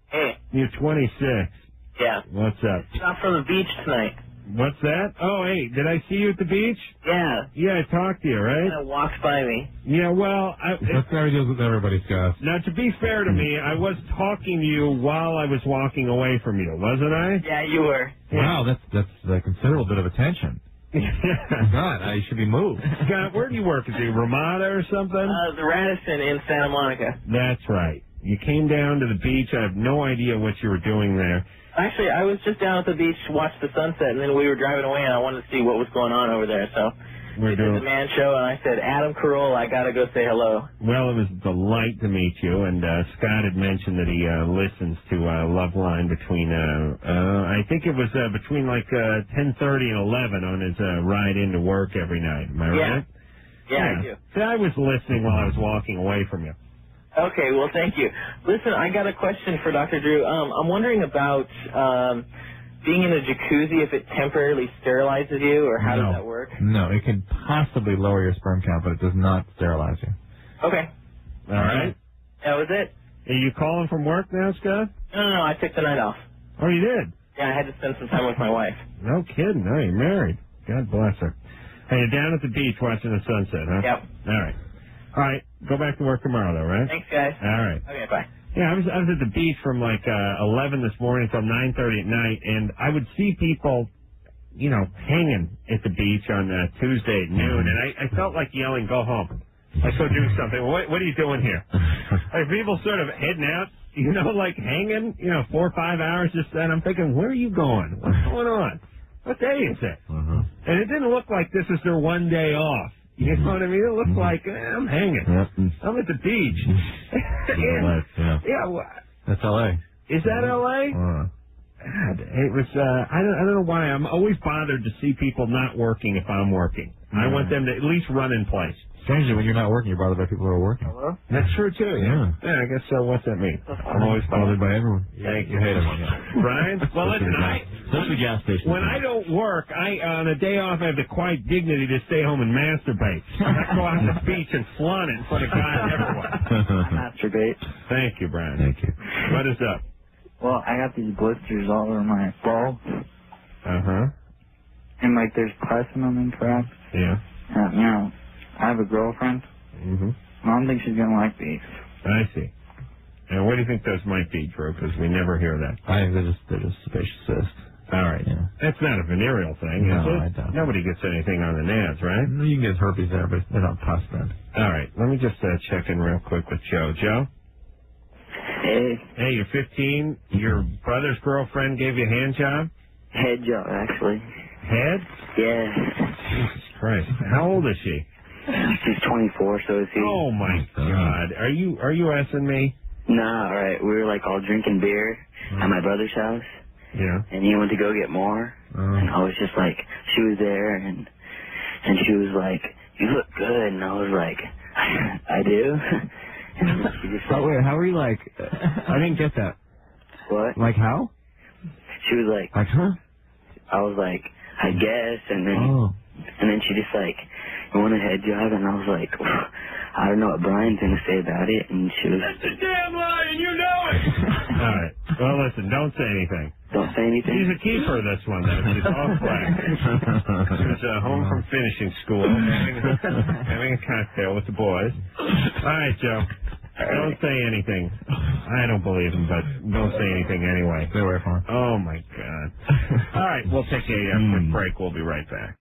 Hey.
You're 26.
Yeah.
What's up?
I'm from the beach tonight.
What's that? Oh, hey, did I see you at the beach?
Yeah.
Yeah, I talked to you, right?
Kind of walked by me.
Yeah, well...
That's how he deals with everybody, Scott.
Now, to be fair to me, I was talking to you while I was walking away from you, wasn't I?
Yeah, you were.
Wow, that's a considerable bit of attention. God, I should be moved.
Scott, where do you work? Is it Ramada or something?
The Radisson in Santa Monica.
That's right. You came down to the beach. I have no idea what you were doing there.
Actually, I was just down at the beach to watch the sunset, and then we were driving away, and I wanted to see what was going on over there. So we did the man show, and I said, Adam Carolla, I got to go say hello.
Well, it was a delight to meet you, and Scott had mentioned that he listens to Loveline between, I think it was between like 10:30 and 11 on his ride into work every night. Am I right?
Yeah, I do.
See, I was listening while I was walking away from you.
Okay, well, thank you. Listen, I got a question for Dr. Drew. I'm wondering about being in a jacuzzi, if it temporarily sterilizes you, or how does that work?
No, it can possibly lower your sperm count, but it does not sterilize you.
Okay.
All right.
That was it.
Are you calling from work now, Scott?
No, I took the night off.
Oh, you did?
Yeah, I had to spend some time with my wife.
No kidding. Oh, you're married. God bless her. Hey, you're down at the beach watching the sunset, huh?
Yep.
All right. All right. Go back to work tomorrow, though, right?
Thanks, guys.
All right.
Okay, bye.
Yeah, I was at the beach from like 11 this morning until 9:30 at night, and I would see people, hanging at the beach on Tuesday at noon, and I felt like yelling, "Go home! Like go do something." What are you doing here? Like people sort of heading out, like hanging, 4 or 5 hours just then. I'm thinking, where are you going? What's going on? What day is it? And it didn't look like this is their one day off. You know what I mean? It looked like I'm hanging. I'm at the beach.
That's L.A.
Is that L.A.? God, it was. I don't know why. I'm always bothered to see people not working if I'm working. I want them to at least run in place.
Strangely, when you're not working, you're bothered by people who are working.
Hello? That's true, too, yeah. I guess so. What's that mean?
I'm always bothered by everyone.
Thank you.
You hate everyone, yeah.
Brian? Well, listen,
Especially gas stations.
when I don't work, on a day off, I have the quiet dignity to stay home and masturbate. I go out on the beach and flaunt it in front of guys everywhere.
Masturbate.
Thank you, Brian.
Thank you.
What is up?
Well, I got these blisters all over my balls. And, there's pus in them and crap.
Yeah.
I have a girlfriend. I don't think she's going to like these.
I see. And what do you think those might be, Drew? Because we never hear that.
I think they're just sebaceous cysts.
All right.
Yeah.
That's not a venereal thing,
No,
is it?
I don't.
Nobody gets anything on the nads, right?
You can get herpes there, but they're not pus then.
All right. Let me just check in real quick with Joe. Joe?
Hey.
Hey, you're 15. Your brother's girlfriend gave you a hand job?
Head job, actually.
Head?
Yeah.
Jesus Christ. How old is she?
She's 24, so is he.
Oh, my God. Are you S-ing me?
Nah, right. We were, all drinking beer at my brother's house.
Yeah.
And he went to go get more. And I was just she was there, and she was like, you look good. And I was like, I do? And she just
wait, how were you I didn't get that.
What?
How?
She was like,
huh?
I was like, I guess. And then she just you want a head job? And I was like, I don't know what Brian's going to say about it. And she was...
That's a damn lie, and you know it! All right. Well, listen, don't say anything.
Don't say anything?
She's a keeper, this one, though. She's off black. She was home from finishing school, having a cocktail with the boys. All right, Joe. Don't say anything. I don't believe him, but don't say anything anyway.
Stay away from her.
Oh, my God. All right, we'll take a quick break. We'll be right back.